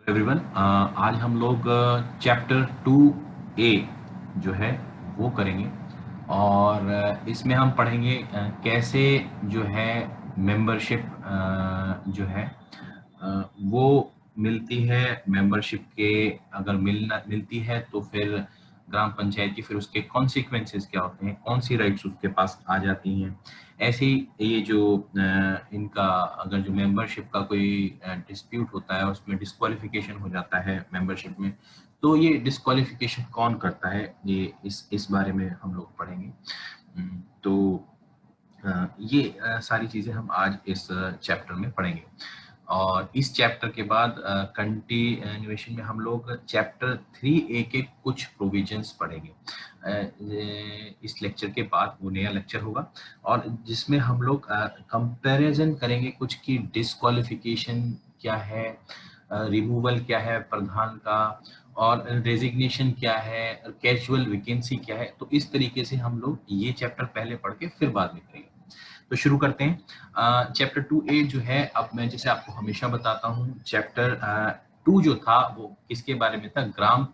Everyone, आज हम लोग चैप्टर 2A जो है वो करेंगे और इसमें हम पढ़ेंगे कैसे जो है मेंबरशिप जो है वो मिलती है। मेंबरशिप के अगर मिलती है तो फिर ग्राम पंचायत की फिर उसके कॉन्सिक्वेंसेस क्या होते हैं, कौन सी राइट्स उसके पास आ जाती हैं। ऐसे ही ये जो इनका अगर जो मेंबरशिप का कोई डिस्प्यूट होता है उसमें डिस्क्वालिफिकेशन हो जाता है मेंबरशिप में, तो ये डिस्क्वालिफिकेशन कौन करता है, ये इस बारे में हम लोग पढ़ेंगे। तो ये सारी चीज़ें हम आज इस चैप्टर में पढ़ेंगे और इस चैप्टर के बाद कंटिन्यूएशन में हम लोग चैप्टर 3A के कुछ प्रोविजंस पढ़ेंगे। इस लेक्चर के बाद वो नया लेक्चर होगा और जिसमें हम लोग कंपैरिजन करेंगे कुछ की डिस्क्वालिफिकेशन क्या है, रिमूवल क्या है प्रधान का, और रेजिग्नेशन क्या है, कैजुअल वैकेंसी क्या है। तो इस तरीके से हम लोग ये चैप्टर पहले पढ़ के फिर बाद में करेंगे। तो शुरू करते हैं। चैप्टर 2A जो है, अब मैं जैसे आपको हमेशा बताता हूँ, चैप्टर 2 जो था वो किसके बारे में था, ग्राम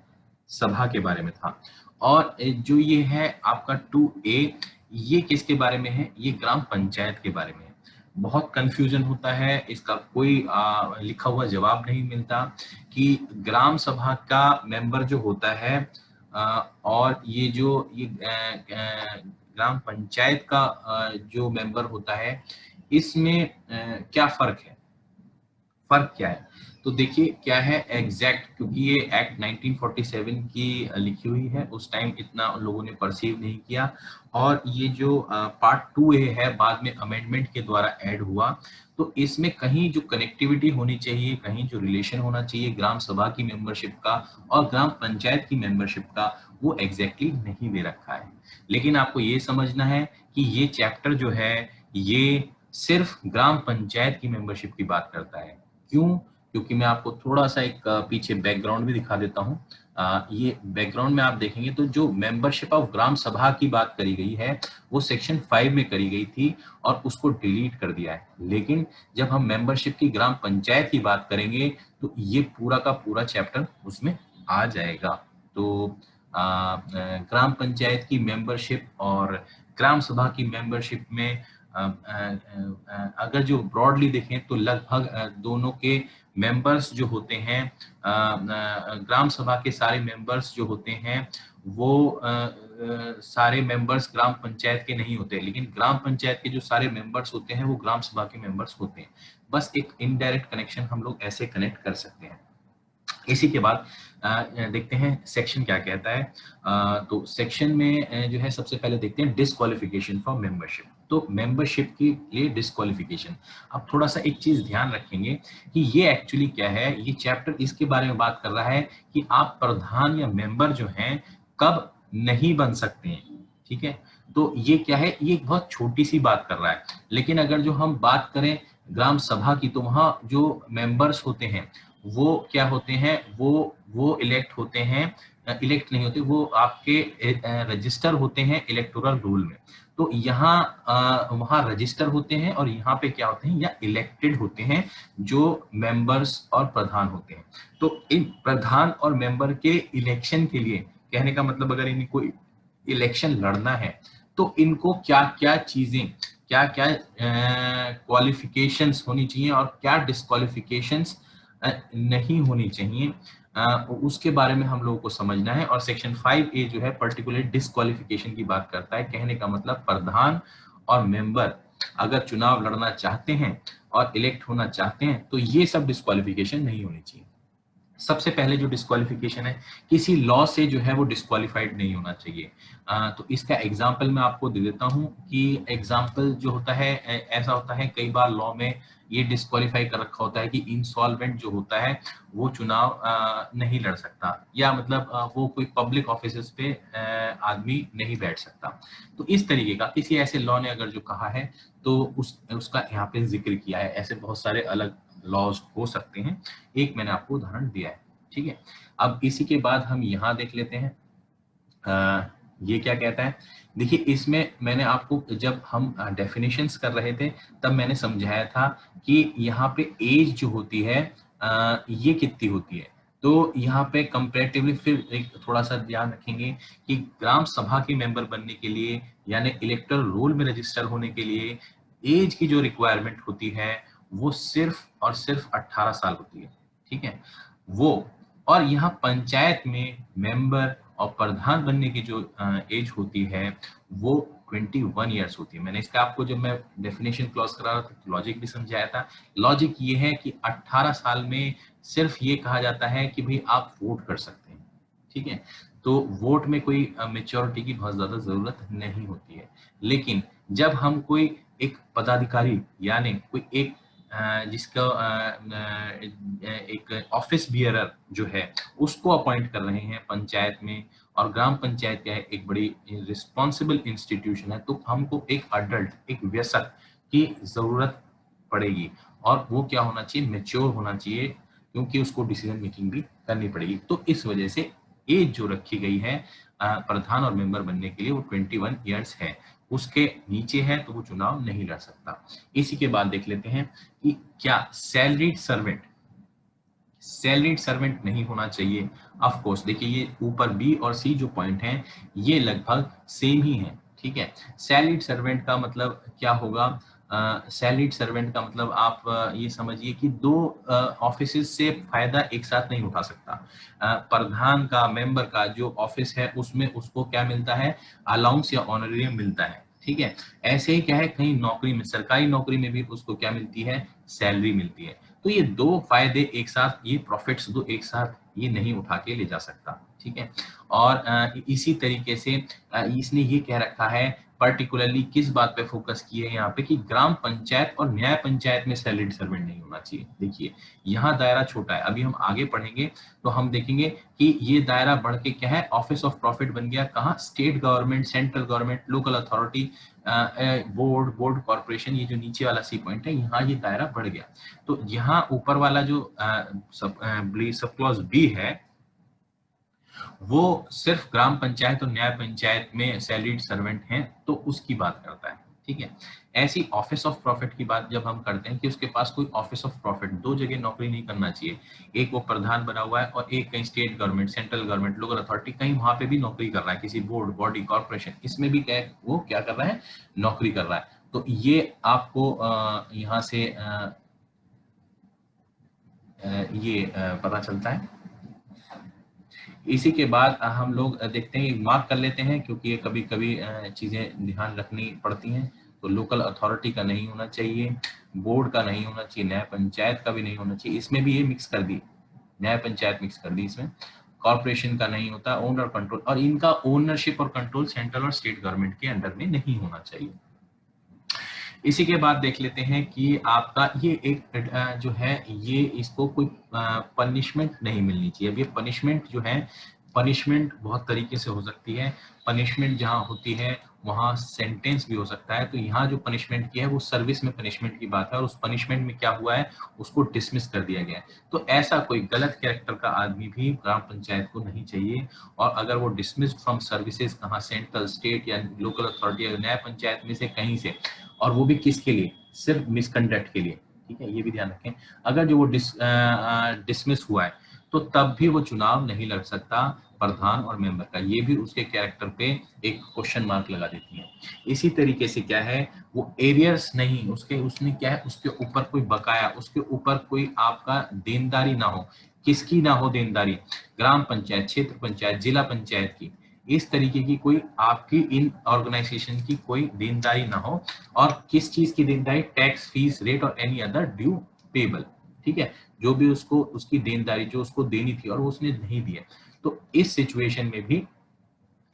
सभा के बारे में था। और जो ये है आपका 2A, ये किसके बारे में है, ये ग्राम पंचायत के बारे में है। बहुत कंफ्यूजन होता है, इसका कोई लिखा हुआ जवाब नहीं मिलता कि ग्राम सभा का मेंबर जो होता है और ये जो ये ग्राम पंचायत का जो मेंबर होता है, इसमें क्या फर्क है, फर्क क्या है। तो देखिए क्या है एग्जैक्ट, क्योंकि ये एक्ट 1947 की लिखी हुई है, उस टाइम इतना उन लोगों ने परसीव नहीं किया। और ये जो पार्ट 2A है बाद में अमेंडमेंट के द्वारा ऐड हुआ, तो इसमें कहीं जो कनेक्टिविटी होनी चाहिए, कहीं जो रिलेशन होना चाहिए ग्राम सभा की मेंबरशिप का और ग्राम पंचायत की मेंबरशिप का, वो एग्जैक्टली नहीं दे रखा है। लेकिन आपको ये समझना है कि ये चैप्टर जो है ये सिर्फ ग्राम पंचायत की मेंबरशिप की बात करता है। क्यों? क्योंकि मैं आपको थोड़ा सा एक पीछे बैकग्राउंड भी दिखा देता हूँ। ये बैकग्राउंड में आप देखेंगे तो जो मेंबरशिप ऑफ ग्राम सभा की बात करी गई है वो सेक्शन 5 में करी गई थी और उसको डिलीट कर दिया है। लेकिन जब हम मेंबरशिप की ग्राम पंचायत की बात करेंगे तो ये पूरा का पूरा चैप्टर उसमें आ जाएगा। तो ग्राम पंचायत की मेंबरशिप और ग्राम सभा की मेंबरशिप में अगर जो ब्रॉडली देखें तो लगभग दोनों के मेंबर्स जो होते हैं, ग्राम सभा के सारे मेंबर्स जो होते हैं वो सारे मेंबर्स ग्राम पंचायत के नहीं होते, लेकिन ग्राम पंचायत के जो सारे मेंबर्स होते हैं वो ग्राम सभा के मेंबर्स होते हैं। बस एक इनडायरेक्ट कनेक्शन हम लोग ऐसे कनेक्ट कर सकते हैं। इसी के बाद देखते हैं सेक्शन क्या कहता है। तो सेक्शन में जो है सबसे पहले देखते हैं डिस्क्वालिफिकेशन फॉर मेंबरशिप। तो मेंबरशिप के लिए डिस्क्वालिफिकेशन, अब थोड़ा सा एक चीज ध्यान रखेंगे कि ये एक्चुअली क्या है। ये चैप्टर इसके बारे में बात कर रहा है कि आप प्रधान या मेंबर जो हैं कब नहीं बन सकते हैं। ठीक है, तो ये क्या है, ये एक बहुत छोटी सी बात कर रहा है। लेकिन अगर जो हम बात करें ग्राम सभा की, तो वहां जो मेंबर्स होते हैं वो क्या होते हैं, वो इलेक्ट होते हैं, इलेक्ट नहीं होते, वो आपके रजिस्टर होते हैं इलेक्टोरल रोल में। तो यहाँ वहाँ रजिस्टर होते हैं और यहाँ पे क्या होते हैं, या इलेक्टेड होते हैं जो मेंबर्स और प्रधान होते हैं। तो इन प्रधान और मेंबर के इलेक्शन के लिए, कहने का मतलब अगर इनको इलेक्शन लड़ना है तो इनको क्या क्या चीजें, क्या क्या क्वालिफिकेशंस होनी चाहिए और क्या डिस्क्वालिफिकेशंस नहीं होनी चाहिए, उसके बारे में हम लोगों को समझना है। और सेक्शन 5A जो है पर्टिकुलर डिस्क्वालिफिकेशन की बात करता है। कहने का मतलब प्रधान और मेंबर अगर चुनाव लड़ना चाहते हैं और इलेक्ट होना चाहते हैं तो ये सब डिस्क्वालिफिकेशन नहीं होनी चाहिए। सबसे पहले जो डिस्क्वालिफिकेशन है, किसी लॉ से जो है वो डिस्क्वालिफाइड नहीं होना चाहिए। तो इसका एग्जांपल मैं आपको दे देता हूं कि एग्जांपल जो होता है ऐसा होता है, कई बार लॉ में ये डिस्क्वालिफाई कर रखा होता है कि इंसॉल्वेंट जो होता है वो चुनाव नहीं लड़ सकता, या मतलब वो कोई पब्लिक ऑफिस पे आदमी नहीं बैठ सकता। तो इस तरीके का किसी ऐसे लॉ ने अगर जो कहा है तो उसका यहाँ पे जिक्र किया है। ऐसे बहुत सारे अलग लॉज हो सकते हैं, एक मैंने आपको उदाहरण दिया है। ठीक है, अब इसी के बाद हम यहाँ देख लेते हैं ये क्या कहता है। देखिए इसमें मैंने आपको जब हम डेफिनेशंस कर रहे थे तब मैंने समझाया था कि यहाँ पे एज जो होती है ये कितनी होती है। तो यहाँ पे कंपैरेटिवली फिर एक थोड़ा सा ध्यान रखेंगे कि ग्राम सभा के मेंबर बनने के लिए यानी इलेक्टोरल रोल में रजिस्टर होने के लिए एज की जो रिक्वायरमेंट होती है वो सिर्फ और सिर्फ 18 साल होती है, ठीक है। वो और यहाँ पंचायत में मेंबर और प्रधान बनने की जो एज होती है वो 21 ईयर्स होती है। मैंने इसका आपको जब मैं डेफिनेशन क्लॉज करा रहा था तो लॉजिक भी समझाया था। लॉजिक ये है कि 18 साल में सिर्फ ये कहा जाता है कि भाई आप वोट कर सकते हैं, ठीक है। तो वोट में कोई मेच्योरिटी की बहुत ज्यादा जरूरत नहीं होती है। लेकिन जब हम कोई एक पदाधिकारी यानी कोई एक जिसका एक ऑफिस बियरर जो है उसको अपॉइंट कर रहे हैं पंचायत में, और ग्राम पंचायत क्या है एक बड़ी रिस्पॉन्सिबल इंस्टीट्यूशन है, तो हमको एक अडल्ट एक वयस्क की जरूरत पड़ेगी। और वो क्या होना चाहिए, मेच्योर होना चाहिए, क्योंकि उसको डिसीजन मेकिंग भी करनी पड़ेगी। तो इस वजह से एज जो रखी गई है प्रधान और मेंबर बनने के लिए वो 21 ईयर्स है। उसके नीचे है तो वो चुनाव नहीं लड़ सकता। इसी के बाद देख लेते हैं कि क्या सैलरीड सर्वेंट नहीं होना चाहिए। ऑफ कोर्स देखिए ये ऊपर बी और सी जो पॉइंट हैं ये लगभग सेम ही हैं, ठीक है। सैलरीड सर्वेंट का मतलब क्या होगा, सैलरीड सर्वेंट का मतलब आप ये समझिए कि दो ऑफिस से फायदा एक साथ नहीं उठा सकता। प्रधान का मेंबर का जो ऑफिस है उसमें उसको क्या मिलता है, अलाउंस या ऑनरेरियम मिलता है, ठीक है। ऐसे ही क्या है कहीं नौकरी में, सरकारी नौकरी में भी उसको क्या मिलती है, सैलरी मिलती है। तो ये दो फायदे एक साथ, ये प्रॉफिट्स दो एक साथ ये नहीं उठा के ले जा सकता, ठीक है। और इसी तरीके से इसने ये कह रखा है पर्टिकुलरली किस बात पे फोकस किए यहाँ पे कि ग्राम पंचायत और न्याय पंचायत में सैलरीड सर्वेंट नहीं होना चाहिए। देखिए यहाँ दायरा छोटा है, अभी हम आगे पढ़ेंगे तो हम देखेंगे कि ये दायरा बढ़ के क्या है, ऑफिस ऑफ प्रॉफिट बन गया। कहाँ, state government, central government, local authority, board corporation, ये जो नीचे वाला सी पॉइंट है यहाँ ये दायरा बढ़ गया। तो यहाँ ऊपर वाला जो सब क्लॉज बी है वो सिर्फ ग्राम पंचायत और न्याय पंचायत में सैलरीड सर्वेंट हैं तो उसकी बात करता है, ठीक है। ऐसी ऑफिस ऑफ प्रॉफिट की बात जब हम करते हैं कि उसके पास कोई ऑफिस ऑफ प्रॉफिट, दो जगह नौकरी नहीं करना चाहिए, एक वो प्रधान बना हुआ है और एक कहीं state government, central government, local authority कहीं वहां पे भी नौकरी कर रहा है, किसी बोर्ड, बॉडी, कॉर्पोरेशन, इसमें भी क्या वो क्या कर रहा है, नौकरी कर रहा है। तो ये आपको यहाँ से ये पता चलता है। इसी के बाद हम लोग देखते हैं, मार्क कर लेते हैं क्योंकि ये कभी कभी चीजें ध्यान रखनी पड़ती हैं। तो लोकल अथॉरिटी का नहीं होना चाहिए, बोर्ड का नहीं होना चाहिए, न्याय पंचायत का भी नहीं होना चाहिए, इसमें भी ये मिक्स कर दी, न्याय पंचायत मिक्स कर दी इसमें। कॉर्पोरेशन का नहीं होता, ओनर कंट्रोल, और इनका ओनरशिप और कंट्रोल सेंट्रल और स्टेट गवर्नमेंट के अंडर में नहीं होना चाहिए। इसी के बाद देख लेते हैं कि आपका ये एक जो है ये इसको कोई पनिशमेंट नहीं मिलनी चाहिए। अब ये पनिशमेंट जो है, पनिशमेंट बहुत तरीके से हो सकती है। पनिशमेंट जहाँ होती है वहाँ सेंटेंस भी हो सकता है। तो यहाँ जो पनिशमेंट की है वो सर्विस में पनिशमेंट की बात है, और उस पनिशमेंट में क्या हुआ है उसको डिसमिस कर दिया गया है। तो ऐसा कोई गलत कैरेक्टर का आदमी भी ग्राम पंचायत को नहीं चाहिए। और अगर वो डिसमिस्ड फ्रॉम सर्विसेज, कहाँ, सेंट्रल, स्टेट या लोकल अथॉरिटी या न्याय पंचायत में से कहीं से, और वो भी किसके लिए, सिर्फ मिसकंडक्ट के लिए, ठीक है, ये भी ध्यान रखें। अगर जो वो डिसमिस हुआ है तो तब भी वो चुनाव नहीं लड़ सकता प्रधान और मेंबर का, ये भी उसके कैरेक्टर पे एक क्वेश्चन मार्क लगा देती है। इसी तरीके से क्या है, वो एरियर्स नहीं, उसने क्या है, उसके ऊपर कोई बकाया, उसके ऊपर कोई आपका देनदारी ना हो। किसकी ना हो देनदारी, ग्राम पंचायत, क्षेत्र पंचायत, जिला पंचायत की, इस तरीके की कोई आपकी इन ऑर्गेनाइजेशन की कोई देनदारी ना हो। और किस चीज की देनदारी, टैक्स, फीस, रेट और एनी अदर ड्यू पेबल, ठीक है, जो भी उसको उसकी देनदारी जो उसको देनी थी और वो उसने नहीं दिया, तो इस सिचुएशन में भी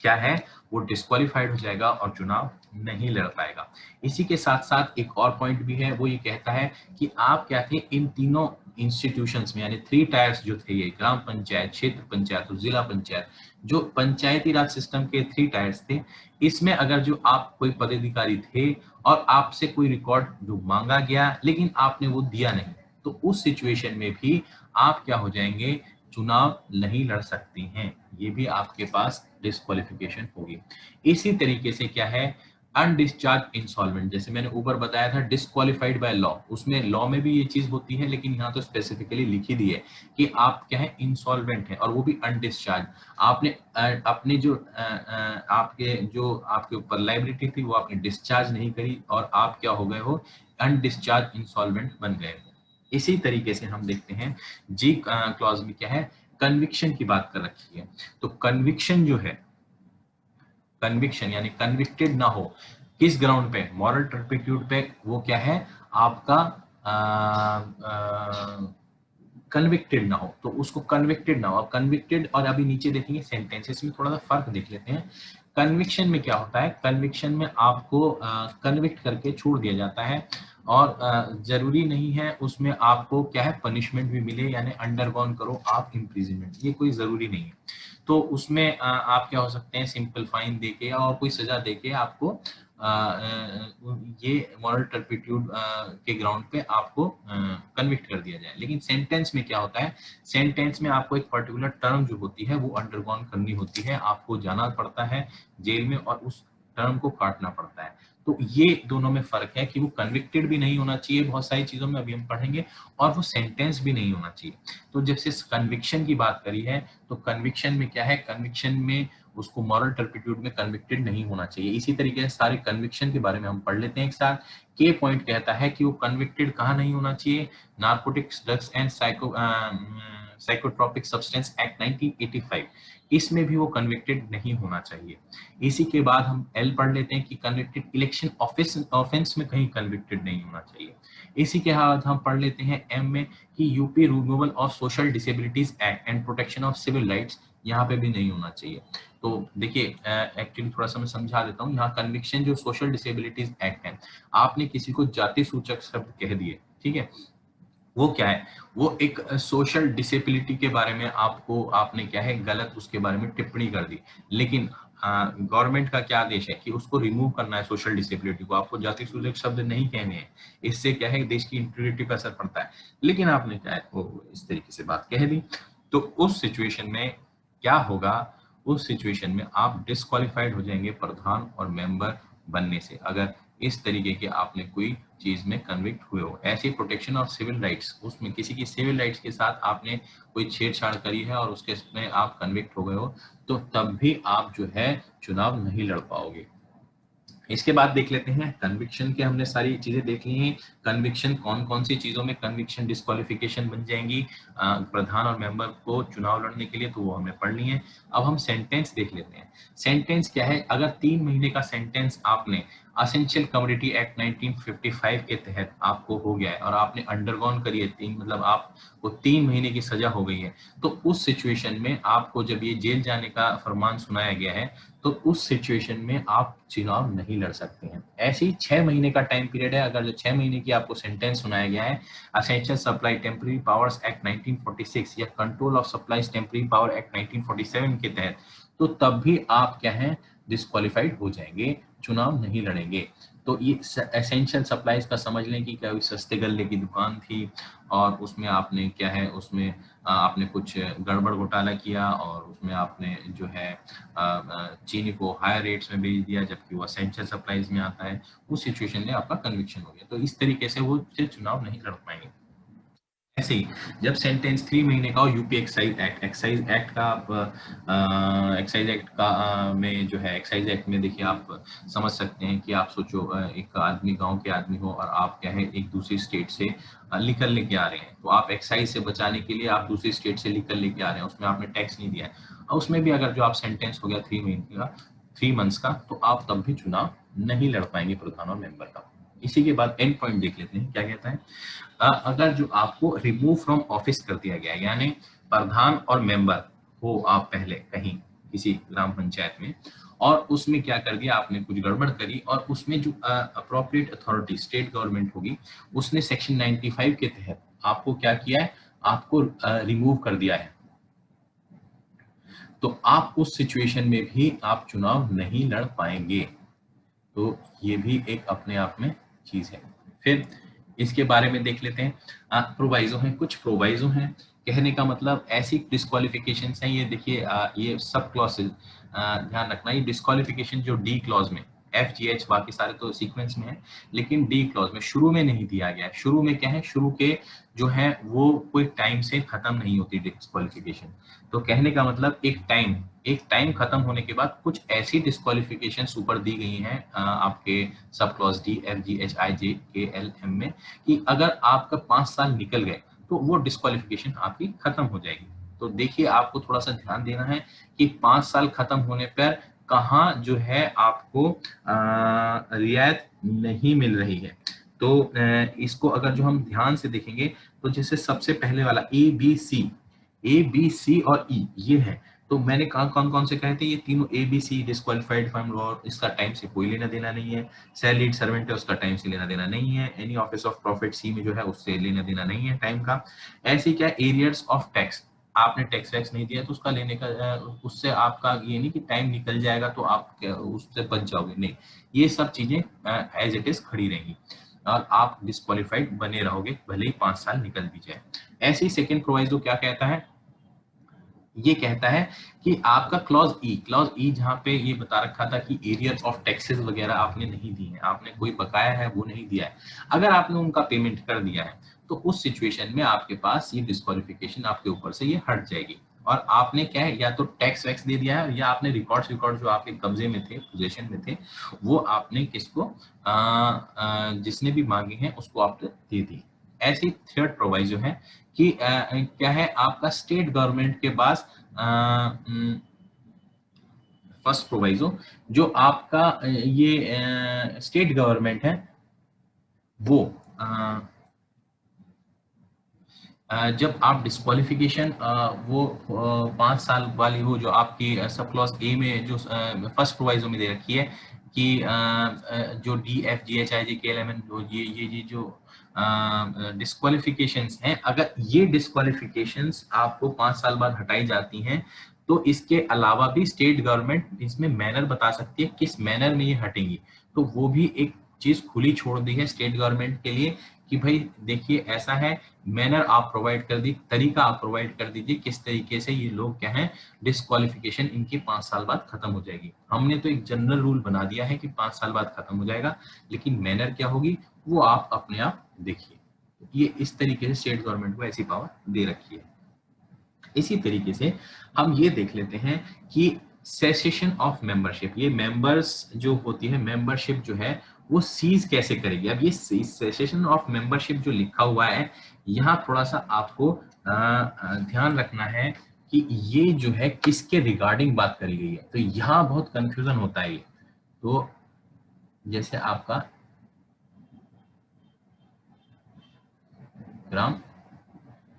क्या है, वो डिस्क्वालिफाइड हो जाएगा और चुनाव नहीं लड़ पाएगा। इसी के साथ साथ एक और पॉइंट भी है, वो ये कहता है कि आप क्या थे, इन तीनों इंस्टीट्यूशंस में यानी 3 टायर्स जो थे, ये ग्राम पंचायत, क्षेत्र पंचायत और जिला पंचायत, जो पंचायती राज सिस्टम के 3 टायर्स थे, इसमें अगर जो आप कोई पदाधिकारी थे और आपसे कोई रिकॉर्ड जो मांगा गया लेकिन आपने वो दिया नहीं, तो उस सिचुएशन में भी आप क्या हो जाएंगे, चुनाव नहीं लड़ सकती हैं, ये भी आपके पास डिस्क्वालिफिकेशन होगी। इसी तरीके से क्या है, अनडिस्चार्ज इंसॉल्वेंट, जैसे मैंने ऊपर बताया था डिस्क्वालिफाइड बाय लॉ, उसमें लॉ में भी ये चीज होती है, लेकिन यहाँ तो स्पेसिफिकली लिखी दी है कि आप क्या है इंसॉल्वेंट है और वो भी अनडिस्चार्ज। आपने अपने जो आपके ऊपर लाइबिलिटी थी वो आपने डिस्चार्ज नहीं करी और आप क्या हो गए हो, अनडिस्चार्ज इंसॉल्वेंट बन गए हो। इसी तरीके से हम देखते हैं जी क्लॉज में क्या है, कन्विक्शन की बात कर रखी है। तो कन्विक्शन जो है, कन्विक्शन यानी कन्विक्टेड ना हो, किस ग्राउंड पे, मॉरल टर्पिट्यूड पे, वो क्या है आपका कन्विक्टेड ना हो, तो उसको कन्विक्टेड ना हो। कन्विक्टेड और अभी नीचे देखेंगे सेंटेंसेस में थोड़ा सा फर्क देख लेते हैं। कन्विक्शन में क्या होता है, कन्विक्शन में आपको कन्विक्ट करके छोड़ दिया जाता है और जरूरी नहीं है उसमें आपको क्या है पनिशमेंट भी मिले, यानी अंडरगॉन करो आप इम्प्रिजनमेंट, ये कोई जरूरी नहीं है। तो उसमें आप क्या हो सकते हैं, सिंपल फाइन देके और कोई सजा देके आपको ये मॉरल टर्पिट्यूड के ग्राउंड पे आपको कन्विक्ट कर दिया जाए। लेकिन सेंटेंस में क्या होता है, सेंटेंस में आपको एक पर्टिकुलर टर्म जो होती है वो अंडरगॉन करनी होती है, आपको जाना पड़ता है जेल में और उस टर्म को काटना पड़ता है। तो ये दोनों में फर्क है कि वो कन्विक्टेड भी नहीं होना चाहिए बहुत सारी चीजों में, अभी हम पढ़ेंगे, और वो सेंटेंस भी नहीं होना चाहिए। तो जैसे कन्विक्शन की बात करी है, तो कन्विक्शन में क्या है, कन्विक्शन में उसको मॉरल टर्पिट्यूड में कन्विक्टेड नहीं होना चाहिए। इसी तरीके से सारे कन्विक्शन के बारे में हम पढ़ लेते हैं एक साथ। के पॉइंट कहता है कि वो कन्विक्टेड कहाँ नहीं होना चाहिए, narcotics, drugs and psychotropic substance act 1985, इसमें भी वो कन्विक्टेड नहीं होना चाहिए। इसी के बाद हम एल पढ़ लेते हैं कि कन्विक्टेड इलेक्शन ऑफेंस में कहीं कन्विक्टेड नहीं होना चाहिए। इसी के बाद हम पढ़ लेते हैं एम में कि UP removal of social disabilities act and protection of civil rights, यहाँ पे भी नहीं होना चाहिए। तो देखिए एक्चुअली थोड़ा सा मैं समझा देता हूँ, यहाँ कन्विक्शन जो सोशल डिसेबिलिटीज एक्ट है, आपने किसी को जाति सूचक शब्द कह दिए, ठीक है, वो क्या है, वो एक सोशल डिसेबिलिटी के बारे में आपको आपने क्या है गलत उसके बारे में टिप्पणी कर दी, लेकिन गवर्नमेंट का क्या आदेश है कि उसको रिमूव करना है सोशल डिसेबिलिटी को, आपको जाति सूचक शब्द नहीं कहने हैं, इससे क्या है देश की इंटीग्रिटी पर असर पड़ता है। लेकिन आपने क्या है वो इस तरीके से बात कह दी, तो उस सिचुएशन में क्या होगा, उस सिचुएशन में आप डिस्क्वालिफाइड हो जाएंगे प्रधान और मेंबर बनने से, अगर इस तरीके के आपने कोई चीज में कन्विक्ट हुए हो। ऐसी प्रोटेक्शन ऑफ सिविल राइट्स, उसमें किसी की सिविल राइट्स के साथ आपने कोई छेड़छाड़ करी है और उसके में आप कन्विक्ट हो गए हो, तो तब भी आप जो है चुनाव नहीं लड़ पाओगे। इसके बाद देख लेते हैं कन्विक्शन के, हमने सारी चीजें देख ली हैं। कन्विक्शन कौन कौन सी चीजों में कन्विक्शन डिस्क्वालिफिकेशन बन जाएंगी प्रधान और मेंबर को चुनाव लड़ने के लिए, तो वो हमने पढ़ ली है। अब हम सेंटेंस देख लेते हैं। सेंटेंस क्या है, अगर 3 महीने का सेंटेंस आपने असेंशियल कमोडिटी एक्ट 1955 के तहत आपको हो गया है और आपने अंडरगॉन करी है, मतलब आपको 3 महीने की सजा हो गई है, तो उस सिचुएशन में आपको जब ये जेल जाने का फरमान सुनाया गया है, तो उस सिचुएशन में आप चुनाव नहीं लड़ सकते हैं। ऐसे ही 6 महीने का टाइम पीरियड है, अगर जो 6 महीने की आपको सेंटेंस सुनाया गया है essential supply temporary powers act 1946 या control of supplies temporary power act 1947 के तहत, तो तब भी आप क्या है डिस्क्वालिफाइड हो जाएंगे, चुनाव नहीं लड़ेंगे। तो ये एसेंशियल सप्लाईज का समझ लें कि क्या सस्ते गल्ले की दुकान थी और उसमें आपने क्या है उसमें आपने कुछ गड़बड़ घोटाला किया और उसमें आपने जो है चीनी को हायर रेट्स में बेच दिया जबकि वो एसेंशियल सप्लाईज में आता है, उस सिचुएशन में आपका कन्विक्शन हो गया, तो इस तरीके से वो चुनाव नहीं लड़ पाएंगे। ऐसे ही जब सेंटेंस 3 महीने का हो, यूपी एक्साइज एक्ट का आप एक्साइज एक्ट का में जो है एक्साइज एक्ट में देखिए आप समझ सकते हैं कि आप सोचो एक आदमी गांव के आदमी हो और आप क्या है एक दूसरी स्टेट से लिकर लेके आ रहे हैं, तो आप एक्साइज से बचाने के लिए आप दूसरी स्टेट से लिकर लेके आ रहे हैं, उसमें आपने टैक्स नहीं दिया है, और उसमें भी अगर जो आप सेंटेंस हो गया 3 महीने का 3 मंथ्स का, तो आप तब भी चुनाव नहीं लड़ पाएंगे प्रधान और मेंबर का। इसी के बाद एंड पॉइंट देख लेते हैं क्या कहता है। अगर जो आपको रिमूव फ्रॉम ऑफिस कर दिया गया, यानी प्रधान और मेंबर हो आप पहले कहीं किसी ग्राम पंचायत में और उसमें क्या कर दिया आपने कुछ गड़बड़ करी और उसमें जो अप्रोप्रिएट अथॉरिटी स्टेट गवर्नमेंट होगी उसने सेक्शन 95 के तहत आपको क्या किया है, आपको रिमूव कर दिया है, तो आप उस सिचुएशन में भी आप चुनाव नहीं लड़ पाएंगे। तो ये भी एक अपने आप में चीज है। फिर इसके बारे में देख लेते हैं, प्रोवाइजो हैं, कुछ प्रोवाइजो हैं, कहने का मतलब ऐसी डिस्क्वालिफिकेशन हैं, ये देखिए ये सब क्लॉसेज ध्यान रखना, ये डिस्क्वालिफिकेशन जो डी क्लॉज में FGH बाकी सारे तो सीक्वेंस में है, लेकिन डी क्लॉज में शुरू में नहीं दिया गया है। शुरू में क्या है, शुरू के जो है वो कोई टाइम से खत्म नहीं होती डिस्क्वालिफिकेशन। तो कहने का मतलब एक टाइम खत्म होने के बाद कुछ ऐसी डिस्क्वालिफिकेशन ऊपर दी गई हैं आपके sub clause D, FGH, IJ, KL, M में, कि अगर आपका 5 साल निकल गए तो वो डिस्क्वालिफिकेशन आपकी खत्म हो जाएगी। तो देखिए आपको थोड़ा सा ध्यान देना है कि 5 साल खत्म होने पर कहाँ जो है आपको रियायत नहीं मिल रही है। तो इसको अगर जो हम ध्यान से देखेंगे तो जैसे सबसे पहले वाला A B C और E ये है। तो मैंने कहा कौन कौन से कहे थे, ये तीनों ABC डिस्क्वालिफाइड फ्रॉम लॉ, इसका टाइम से कोई लेना देना नहीं है। सैलरीड सर्वेंट है, उसका टाइम से लेना देना नहीं है। Any office of profit C में जो है उससे लेना देना नहीं है टाइम का। ऐसे क्या, एरियर्स ऑफ टैक्स, आपने टैक्स वैक्स नहीं दिया तो उसका लेने का उससे आपका ये नहीं कि टाइम निकल जाएगा तो आप उससे बच जाओगे, नहीं, ये सब चीजें एज इट इज खड़ी रहेंगी और आप डिस्क्वालिफाइड बने रहोगे भले ही 5 साल निकल भी जाए। ऐसे ही सेकेंड प्रोवाइजो क्या कहता है, ये कहता है कि आपका क्लॉज ई जहां पे ये बता रखा था कि एरियर ऑफ टैक्सेस वगैरह आपने नहीं दी है, आपने कोई बकाया है वो नहीं दिया है, अगर आपने उनका पेमेंट कर दिया है तो उस सिचुएशन में आपके पास ये डिस्क्वालिफिकेशन आपके ऊपर से ये हट जाएगी। और आपने क्या है, या तो टैक्स वैक्स दे दिया है या आपने रिकॉर्ड जो आपके कब्जे में थे, पोजीशन में थे, वो आपने किसको जिसने भी मांगे हैं उसको आपने दे दी। ऐसी थर्ड प्रोवाइजो है कि क्या है, आपका स्टेट गवर्नमेंट के पास फर्स्ट प्रोवाइजो जो आपका ये स्टेट गवर्नमेंट है वो जब आप डिस्क्वालिफिकेशन वो 5 साल वाली हो जो आपकी सब क्लॉज ए में जो फर्स्ट प्रोवाइजो में दे रखी है कि जो DFGHIJKLMN जो ये जो डिस्क्वालिफिकेशंस हैं, अगर ये डिस्क्वालिफिकेशंस आपको 5 साल बाद हटाई जाती हैं तो इसके अलावा भी स्टेट गवर्नमेंट इसमें मैनर बता सकती है किस मैनर में ये हटेंगी। तो वो भी एक चीज खुली छोड़ दी है स्टेट गवर्नमेंट के लिए कि भाई देखिए ऐसा है, मैनर आप प्रोवाइड कर दी, तरीका आप प्रोवाइड कर दीजिए किस तरीके से ये लोग क्या है डिस्क्वालिफिकेशन इनकी 5 साल बाद खत्म हो जाएगी। हमने तो एक जनरल रूल बना दिया है कि 5 साल बाद खत्म हो जाएगा, लेकिन मैनर क्या होगी वो आप अपने आप देखिए। ये इस तरीके से स्टेट गवर्नमेंट को ऐसी पावर दे रखी है। इसी तरीके से हम ये देख लेते हैं कि सेसेशन ऑफ मेंबरशिप, ये मेंबर्स जो होती है, मेंबरशिप जो है वो सीज कैसे करेगी। अब ये सेसेशन ऑफ मेंबरशिप जो लिखा हुआ है यहाँ थोड़ा सा आपको ध्यान रखना है कि ये जो है किसके रिगार्डिंग बात करी गई है। तो यहाँ बहुत कंफ्यूजन होता है ये। तो जैसे आपका ग्राम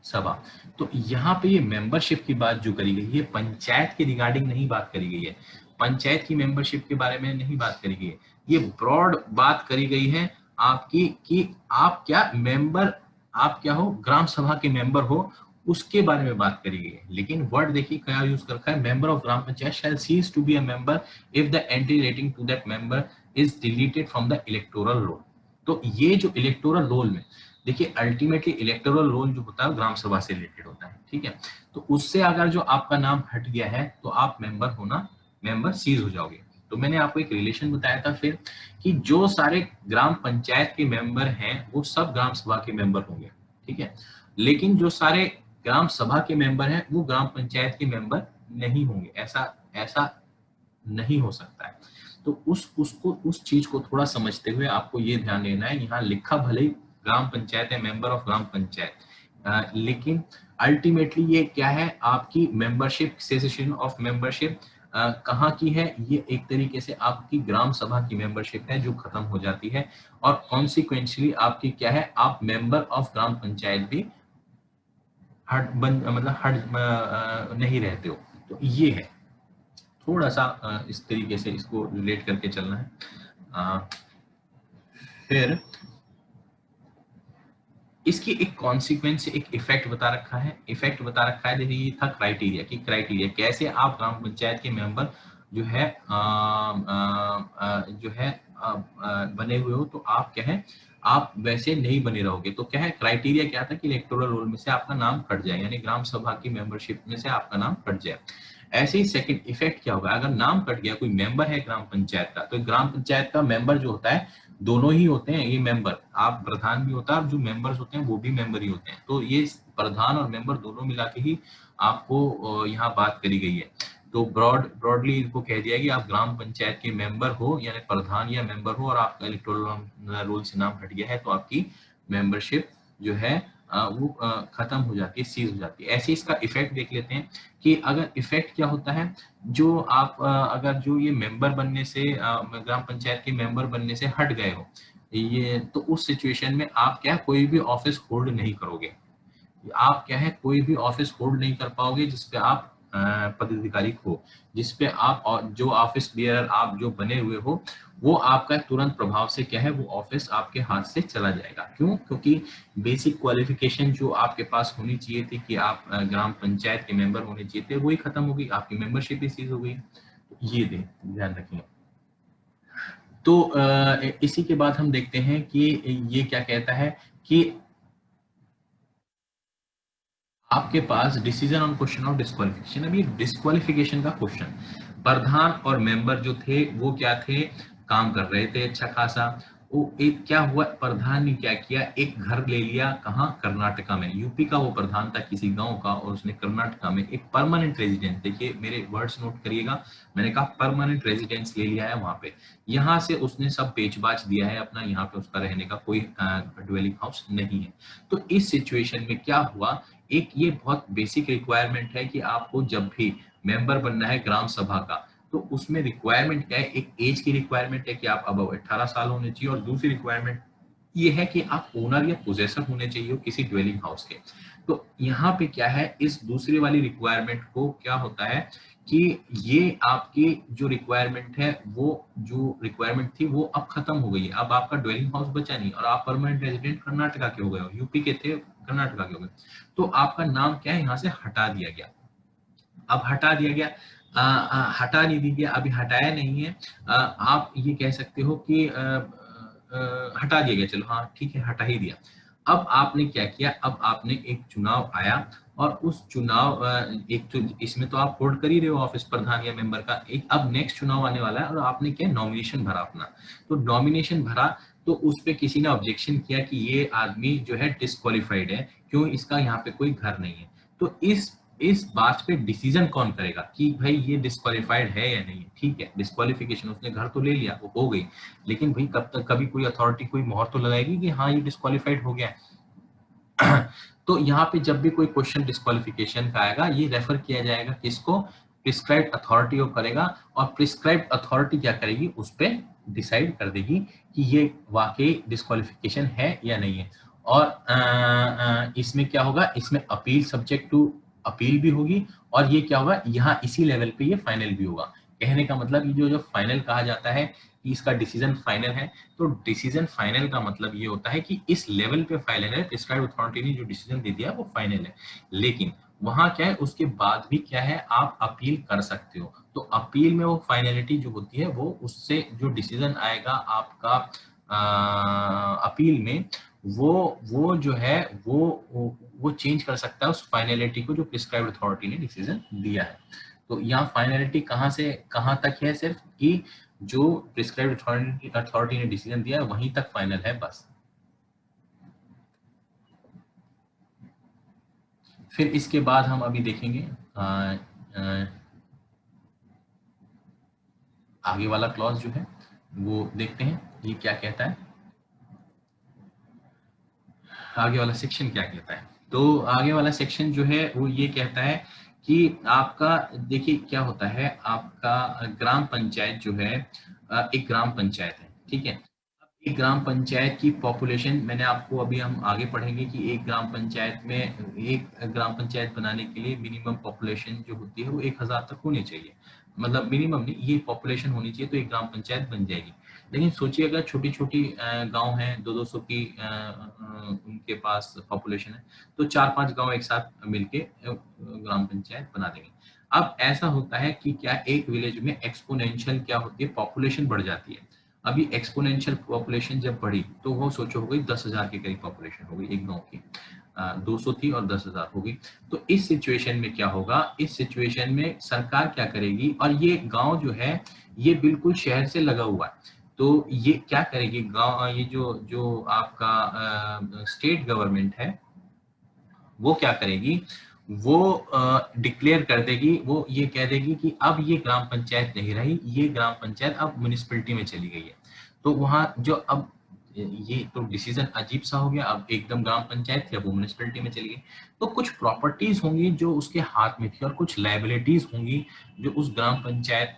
सभा, तो यहाँ पे ये मेंबरशिप की बात जो करी गई है पंचायत के रिगार्डिंग नहीं बात करी गई है, पंचायत की मेंबरशिप के बारे में नहीं बात करी गई है, ये ब्रॉड बात करी गई है आपकी कि आप क्या मेंबर, आप क्या हो, ग्राम सभा के मेंबर हो, उसके बारे में बात करी गई है। लेकिन वर्ड देखिए क्या यूज कर रखा है, member of gram panchayat shall cease to be a member if the entry rating to that member is deleted from the electoral roll. तो ये जो इलेक्टोरल रोल में देखिए अल्टीमेटली इलेक्टोरल रोल जो होता है ग्राम सभा से रिलेटेड होता है, ठीक है। तो उससे अगर जो आपका नाम हट गया है तो आप मेंबर होना, मेंबर सीज हो जाओगे। तो मैंने आपको एक रिलेशन बताया था फिर कि जो सारे ग्राम पंचायत के मेंबर हैं वो सब ग्राम सभा के मेंबर होंगे, ठीक है, लेकिन जो सारे ग्राम सभा के मेंबर हैं वो ग्राम पंचायत के मेंबर नहीं होंगे, ऐसा ऐसा नहीं हो सकता है। तो उस चीज को थोड़ा समझते हुए आपको ये ध्यान देना है, यहाँ लिखा भले ही ग्राम पंचायत है, मेंबर ऑफ ग्राम पंचायत, लेकिन अल्टीमेटली ये क्या है, आपकी मेंबरशिप, सेसेशन ऑफ मेंबरशिप कहाँ की है, ये एक तरीके से आपकी ग्राम सभा की मेंबरशिप है जो खत्म हो जाती है और कॉन्सिक्वेंशली आपकी क्या है, आप मेंबर ऑफ ग्राम पंचायत भी हट बन मतलब हट नहीं रहते हो। तो ये है थोड़ा सा इस तरीके से इसको रिलेट करके चलना है। फिर इसकी एक कॉन्सिक्वेंस, एक इफेक्ट बता रखा है, इफेक्ट बता रखा है। देखिए ये था क्राइटेरिया कि क्राइटेरिया कैसे आप ग्राम पंचायत के मेंबर जो है बने हुए हो तो आप क्या है, आप वैसे नहीं बने रहोगे। तो क्या है क्राइटेरिया, क्या था कि इलेक्टोरल रोल में से आपका नाम कट जाए, यानी ग्राम सभा की मेंबरशिप में से आपका नाम कट जाए। ऐसे ही सेकंड इफेक्ट क्या होगा, अगर नाम कट गया, कोई मेंबर है ग्राम पंचायत का, तो ग्राम पंचायत का मेंबर जो होता है दोनों ही होते हैं ये मेंबर, आप प्रधान भी होता है, जो मेंबर्स होते हैं वो भी मेंबर ही होते हैं, तो ये प्रधान और मेंबर दोनों मिला के ही आपको यहाँ बात करी गई है। तो ब्रॉडली इनको कह दिया कि आप ग्राम पंचायत के मेंबर हो, यानी प्रधान या मेंबर हो, और आपका इलेक्टोरल रोल से नाम हट गया है, तो आपकी मेंबरशिप जो है वो खत्म हो जाती है, सीज हो जाती है। ऐसे इसका इफेक्ट देख लेते हैं कि अगर इफेक्ट क्या होता है, जो आप अगर जो ये मेंबर बनने से ग्राम पंचायत के मेंबर बनने से हट गए हो, ये तो उस सिचुएशन में आप क्या कोई भी ऑफिस होल्ड नहीं करोगे, आप क्या है कोई भी ऑफिस होल्ड नहीं कर पाओगे जिसपे आप पदाधिकारी हो, जिसपे आप जो ऑफिस बियरर आप जो बने हुए हो, वो आपका तुरंत प्रभाव से क्या है वो ऑफिस आपके हाथ से चला जाएगा। क्यों? क्योंकि बेसिक क्वालिफिकेशन जो आपके पास होनी चाहिए थी कि आप ग्राम पंचायत के मेंबर होने चाहिए थे, वही खत्म हो गई, आपकी मेंबरशिप ही सीज हो गई। ये ध्यान रखें। तो इसी के बाद हम देखते हैं कि ये क्या कहता है कि आपके पास decision on question of disqualification, अभी डिस्क्वालिफिकेशन का क्वेश्चन, प्रधान और मेंबर जो थे वो क्या थे, काम कर रहे थे अच्छा खासा, वो एक क्या हुआ, प्रधान ने क्या किया, एक घर ले लिया, कहाँ, कर्नाटका में, यूपी का वो प्रधान था किसी गांव का, और उसने कर्नाटका में एक परमानेंट रेजिडेंस, देखिए मेरे वर्ड्स नोट करिएगा, मैंने कहा परमानेंट रेजिडेंस ले लिया है वहां पे, यहाँ से उसने सब बेच बाच दिया है अपना, यहाँ पे उसका रहने का कोई ड्वेलिंग हाउस नहीं है। तो इस सिचुएशन में क्या हुआ, एक ये बहुत बेसिक रिक्वायरमेंट है कि आपको जब भी मेंबर बनना है ग्राम सभा का, तो उसमें रिक्वायरमेंट क्या है, एक एज की रिक्वायरमेंट है कि आप अब 18 साल होने चाहिए, और दूसरी रिक्वायरमेंट ये है कि आप ओनर या पोजेसर होने चाहिए किसी ड्वेलिंग हाउस के। तो यहाँ पे क्या है, इस दूसरी वाली रिक्वायरमेंट को क्या होता है कि ये आपकी जो रिक्वायरमेंट है, वो जो रिक्वायरमेंट थी वो अब खत्म हो गई है, अब आपका ड्वेलिंग हाउस बचा नहीं, और आप परमानेंट रेजिडेंट कर्नाटका के हो गए हो, यूपी के थे कर्नाटका के हो गए, तो आपका नाम क्या है यहाँ से हटा दिया गया। अब हटा दिया गया, हटा नहीं दिया गया, अभी हटाया नहीं है, आप ये कह सकते हो कि हटा दिया गया, चलो हाँ ठीक है हटा ही दिया। अब आपने क्या किया, अब आपने एक चुनाव आया, और उस चुनाव एक तो इसमें तो आप होल्ड कर ही रहे हो ऑफिस प्रधान या मेंबर का, एक अब नेक्स्ट चुनाव आने वाला है, और आपने क्या नॉमिनेशन भरा अपना, तो नॉमिनेशन भरा, तो उस पे किसी ने ऑब्जेक्शन किया कि ये आदमी जो है डिस्क्वालिफाइड है, क्यों, इसका यहाँ पे कोई घर नहीं है। तो इस बात पे डिसीजन कौन करेगा कि भाई ये डिस्क्वालिफाइड है या नहीं है, ठीक है डिस्क्वालिफिकेशन, उसने घर तो ले लिया, वो हो गई, लेकिन भाई कब तक कभी कोई अथॉरिटी कोई मोहर तो लगाएगी कि हाँ ये डिस्क्वालिफाइड हो गया है। तो यहाँ पे जब भी कोई क्वेश्चन डिस्क्वालिफिकेशन का आएगा, ये रेफर किया जाएगा किसको, प्रिस्क्राइब्ड अथॉरिटी को करेगा, और प्रिस्क्राइब्ड अथॉरिटी क्या करेगी, उस पर डिसाइड कर देगी कि ये वाकई डिस्क्वालिफिकेशन है या नहीं है। और इसमें क्या होगा, इसमें अपील, सब्जेक्ट टू अपील भी होगी, और ये क्या होगा, यहाँ इसी लेवल पे ये फाइनल भी होगा। कहने का मतलब ये जो फाइनल कहा जाता है कि इसका डिसीजन फाइनल है, तो डिसीजन फाइनल का मतलब ये होता है कि इस लेवल पे फाइनल है, प्रिस्क्राइब्ड अथॉरिटी ने जो डिसीजन दे दिया वो फाइनल है। लेकिन वहां क्या है, उसके बाद भी क्या है, आप अपील कर सकते हो, तो अपील में वो फाइनलिटी जो होती है, वो उससे जो डिसीजन आएगा आपका अपील में, वो जो है वो चेंज कर सकता है उस फाइनलिटी को जो प्रिस्क्राइब्ड अथॉरिटी ने डिसीजन दिया है। तो यहाँ फाइनलिटी कहाँ से कहाँ तक है, सिर्फ कि जो प्रिस्क्राइब्ड अथॉरिटी ने डिसीजन दिया है वहीं तक फाइनल है बस। फिर इसके बाद हम अभी देखेंगे आगे वाला क्लॉज जो है वो देखते हैं ये क्या कहता है, आगे वाला सेक्शन क्या कहता है। तो आगे वाला सेक्शन जो है वो ये कहता है कि आपका देखिए क्या होता है, आपका ग्राम पंचायत जो है एक ग्राम पंचायत है, ठीक है। एक ग्राम पंचायत की पॉपुलेशन, मैंने आपको अभी हम आगे पढ़ेंगे कि एक ग्राम पंचायत में, एक ग्राम पंचायत बनाने के लिए मिनिमम पॉपुलेशन जो होती है वो 1000 तक होनी चाहिए, मतलब मिनिमम नहीं, ये पॉपुलेशन होनी चाहिए तो एक ग्राम पंचायत बन जाएगी। लेकिन सोचिए अगर छोटी छोटी गांव हैं, 200-200 की उनके पास पॉपुलेशन है, तो 4-5 गांव एक साथ मिलके ग्राम पंचायत बना देंगे। अब ऐसा होता है कि क्या एक विलेज में एक्सपोनेंशियल क्या होती है, पॉपुलेशन बढ़ जाती है, अभी एक्सपोनेंशियल पॉपुलेशन जब बढ़ी तो वो सोचो हो गई 10,000 के करीब पॉपुलेशन हो गई एक गांव की, 200 थी और 10,000 हो गई। तो इस सिचुएशन में क्या होगा, इस सिचुएशन में सरकार क्या करेगी, और ये गांव जो है ये बिल्कुल शहर से लगा हुआ है, तो ये क्या करेगी गांव, ये जो जो आपका स्टेट गवर्नमेंट है वो क्या करेगी, वो डिक्लेयर कर देगी, वो ये कह देगी कि अब ये ग्राम पंचायत नहीं रही, ये ग्राम पंचायत अब म्युनिसिपैलिटी में चली गई है। तो वहां जो अब ये तो डिसीजन अजीब सा हो गया, अब एकदम ग्राम पंचायत थी अब वो म्युनिसिपैलिटी में चली गई। तो कुछ प्रॉपर्टीज होंगी जो उसके हाथ में थी और कुछ लाइबिलिटीज होंगी जो उस ग्राम पंचायत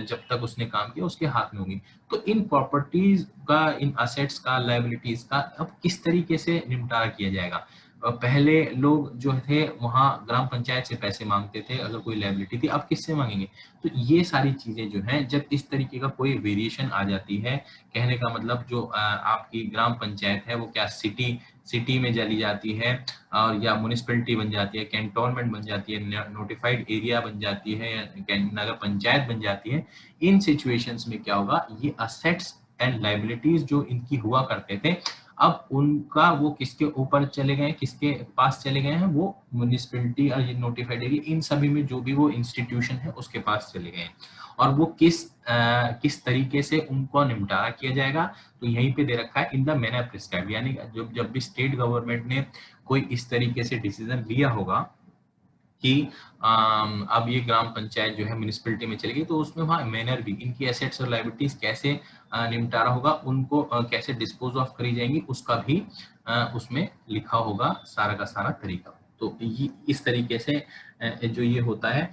जब तक उसने काम किया उसके हाथ में होंगी। तो इन प्रॉपर्टीज का, इन असेट्स का, लाइबिलिटीज का अब किस तरीके से निपटारा किया जाएगा। पहले लोग जो थे वहां ग्राम पंचायत से पैसे मांगते थे अगर कोई लायबिलिटी थी, अब किससे मांगेंगे। तो ये सारी चीजें जो हैं, जब इस तरीके का कोई वेरिएशन आ जाती है, कहने का मतलब जो आपकी ग्राम पंचायत है वो क्या सिटी में चली जाती है और या म्युनिसिपैलिटी बन जाती है, कैंटोनमेंट बन जाती है, नोटिफाइड एरिया बन जाती है, नगर पंचायत बन जाती है। इन सिचुएशंस में क्या होगा, ये असेट्स एंड लाइबिलिटीज जो इनकी हुआ करते थे अब उनका वो किसके ऊपर चले गए, किसके पास चले गए हैं, वो म्युनिसिपैलिटी और ये नोटिफाइड एरिया, इन सभी में जो भी वो इंस्टीट्यूशन है उसके पास चले गए हैं। और वो किस तरीके से उनको निपटारा किया जाएगा, तो यहीं पे दे रखा है इन द मैनर प्रिस्क्राइब, यानी जब भी स्टेट गवर्नमेंट ने कोई इस तरीके से डिसीजन लिया होगा कि अब ये ग्राम पंचायत जो है म्युनिसिपैलिटी में चली गई, तो उसमें वहाँ मैनर भी, इनकी एसेट्स और लायबिलिटीज कैसे निपटारा होगा, उनको कैसे डिस्पोज ऑफ करी जाएंगी, उसका भी उसमें लिखा होगा सारा का सारा तरीका। तो ये इस तरीके से जो ये होता है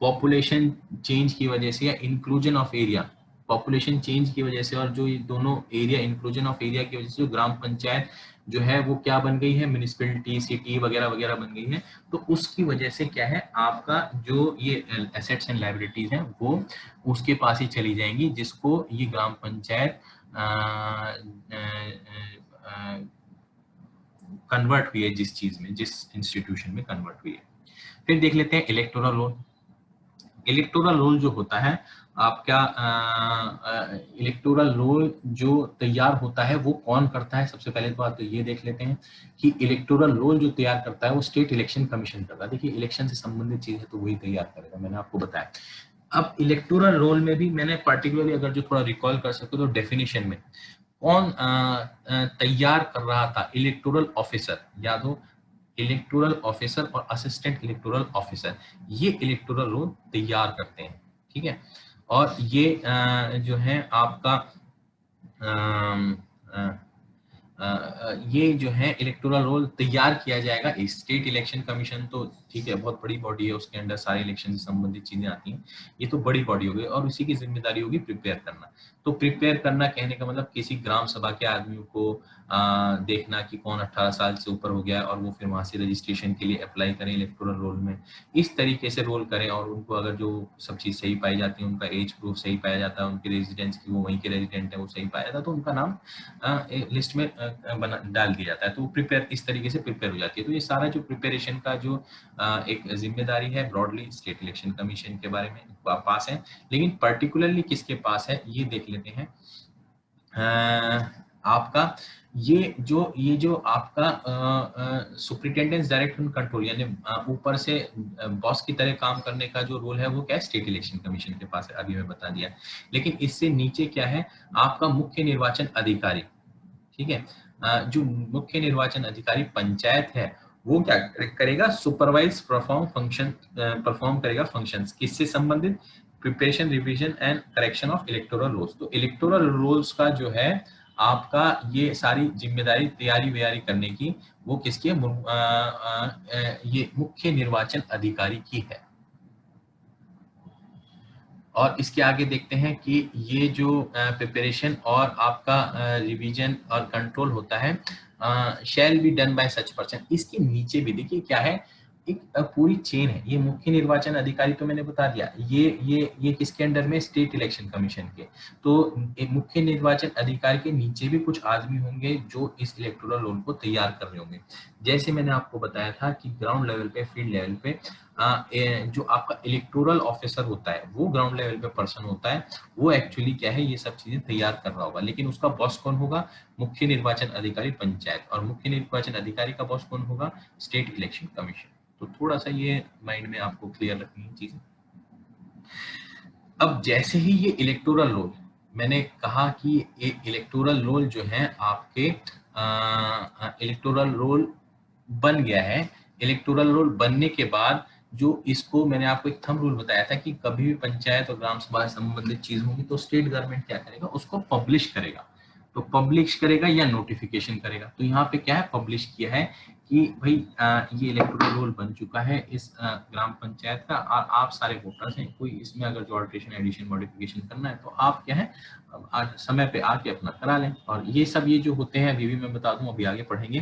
पॉपुलेशन चेंज की वजह से या inclusion of area, population change की वजह से और जो ये दोनों एरिया, इंक्लूजन ऑफ एरिया की वजह से जो ग्राम पंचायत जो है वो क्या बन गई है, म्युनिसिपैलिटी, सिटी वगैरह वगैरह बन गई है। तो उसकी वजह से क्या है, आपका जो ये एसेट्स एंड लायबिलिटीज हैं वो उसके पास ही चली जाएंगी जिसको ये ग्राम पंचायत कन्वर्ट हुई है, जिस चीज में, जिस इंस्टीट्यूशन में कन्वर्ट हुई है। फिर देख लेते हैं इलेक्टोरल रोल। इलेक्टोरल रोल जो होता है आपका, इलेक्टोरल रोल जो तैयार होता है वो कौन करता है, सबसे पहले बात तो ये देख लेते हैं कि इलेक्टोरल रोल जो तैयार करता है वो स्टेट इलेक्शन कमीशन करता है। देखिए इलेक्शन से संबंधित चीज है तो वही तैयार करेगा, मैंने आपको बताया। अब इलेक्टोरल रोल में भी मैंने पर्टिकुलरली अगर जो थोड़ा रिकॉल कर सके तो डेफिनेशन में कौन तैयार कर रहा था, इलेक्टोरल ऑफिसर, याद हो, इलेक्टोरल ऑफिसर और असिस्टेंट इलेक्टोरल ऑफिसर, ये इलेक्टोरल रोल तैयार करते हैं, ठीक है। और ये जो है आपका ये जो है इलेक्टोरल रोल तैयार किया जाएगा स्टेट इलेक्शन कमीशन। तो ठीक है, बहुत बड़ी बॉडी है, उसके अंदर सारे इलेक्शन से संबंधित चीजें आती हैं, ये तो बड़ी बॉडी होगी और उसी की जिम्मेदारी होगी प्रिपेयर करना। तो प्रिपेयर करना कहने का मतलब किसी ग्राम सभा के आदमियों को देखना कि कौन 18 साल से ऊपर हो गया है और वो फिर वहां से रजिस्ट्रेशन के लिए अप्लाई करें इलेक्टोरल रोल में, इस तरीके से रोल करें। और उनको अगर जो सब चीज सही पाई जाती है, उनका एज प्रूफ सही पाया जाता है, उनकी रेजिडेंस की वो वहीं के रेजिडेंट है वो सही पाया जाता है, तो उनका नाम लिस्ट में डाल दिया जाता है। तो वो प्रिपेयर, इस तरीके से प्रिपेयर हो जाती है। तो ये सारा जो प्रिपरेशन का जो एक जिम्मेदारी है ब्रॉडली स्टेट इलेक्शन कमीशन के बारे में पास है। लेकिन पर्टिकुलरली किसके पास है ये देख लेते हैं। आपका ये जो आपका सुपरिटेंडेंस डायरेक्ट कंट्रोल, यानी ऊपर से बॉस की तरह काम करने का जो रोल है वो क्या है, स्टेट इलेक्शन कमीशन के पास है, अभी मैं बता दिया। लेकिन इससे नीचे क्या है, आपका मुख्य निर्वाचन अधिकारी, ठीक है। जो मुख्य निर्वाचन अधिकारी पंचायत है वो क्या करेगा, सुपरवाइज परफॉर्म करेगा फंक्शंस, किससे संबंधित, preparation, revision and correction of electoral rolls. तो इलेक्टोरल रोल्स का जो है आपका ये सारी जिम्मेदारी तैयारी व्यारी करने की वो किसकी है, ये मुख्य निर्वाचन अधिकारी की है। और इसके आगे देखते हैं कि ये जो प्रिपरेशन और आपका रिवीजन और कंट्रोल होता है shall be done by such person. इसके नीचे भी देखिए क्या है, एक पूरी चेन है। ये मुख्य निर्वाचन अधिकारी तो मैंने बता दिया, ये किसके अंडर में, स्टेट इलेक्शन कमीशन के। तो एक मुख्य निर्वाचन अधिकारी के नीचे भी कुछ आदमी होंगे जो इस इलेक्टोरल रोल को तैयार कर रहे होंगे। जैसे मैंने आपको बताया था कि ग्राउंड लेवल पे, फील्ड लेवल पे जो आपका इलेक्टोरल ऑफिसर होता है वो ग्राउंड लेवल पे पर्सन होता है, वो एक्चुअली क्या है, ये सब चीजें तैयार कर रहा होगा। लेकिन उसका बॉस कौन होगा, मुख्य निर्वाचन अधिकारी पंचायत, और मुख्य निर्वाचन अधिकारी का बॉस कौन होगा, स्टेट इलेक्शन कमीशन। तो थोड़ा सा ये माइंड में आपको क्लियर रखनी है चीजें। अब जैसे ही ये इलेक्टोरल रोल, मैंने कहा कि ये इलेक्टोरल रोल जो है आपके इलेक्टोरल रोल बन गया है। इलेक्टोरल रोल बनने के बाद जो इसको मैंने आपको एक थंब रूल बताया था कि कभी भी पंचायत और ग्राम सभा से संबंधित चीज होगी तो स्टेट गवर्नमेंट क्या करेगा, उसको पब्लिश करेगा। तो पब्लिश करेगा या नोटिफिकेशन करेगा। तो यहाँ पे क्या है, पब्लिश किया है कि भाई ये इलेक्टोरल रोल बन चुका है इस ग्राम पंचायत का, और आप सारे वोटर्स हैं, कोई इसमें अगर जो ऑल्ट्रेशन, एडिशन, मॉडिफिकेशन करना है तो आप क्या है, आज समय पे आके अपना करा लें। और ये सब ये जो होते हैं अभी भी मैं बता दूं, अभी आगे पढ़ेंगे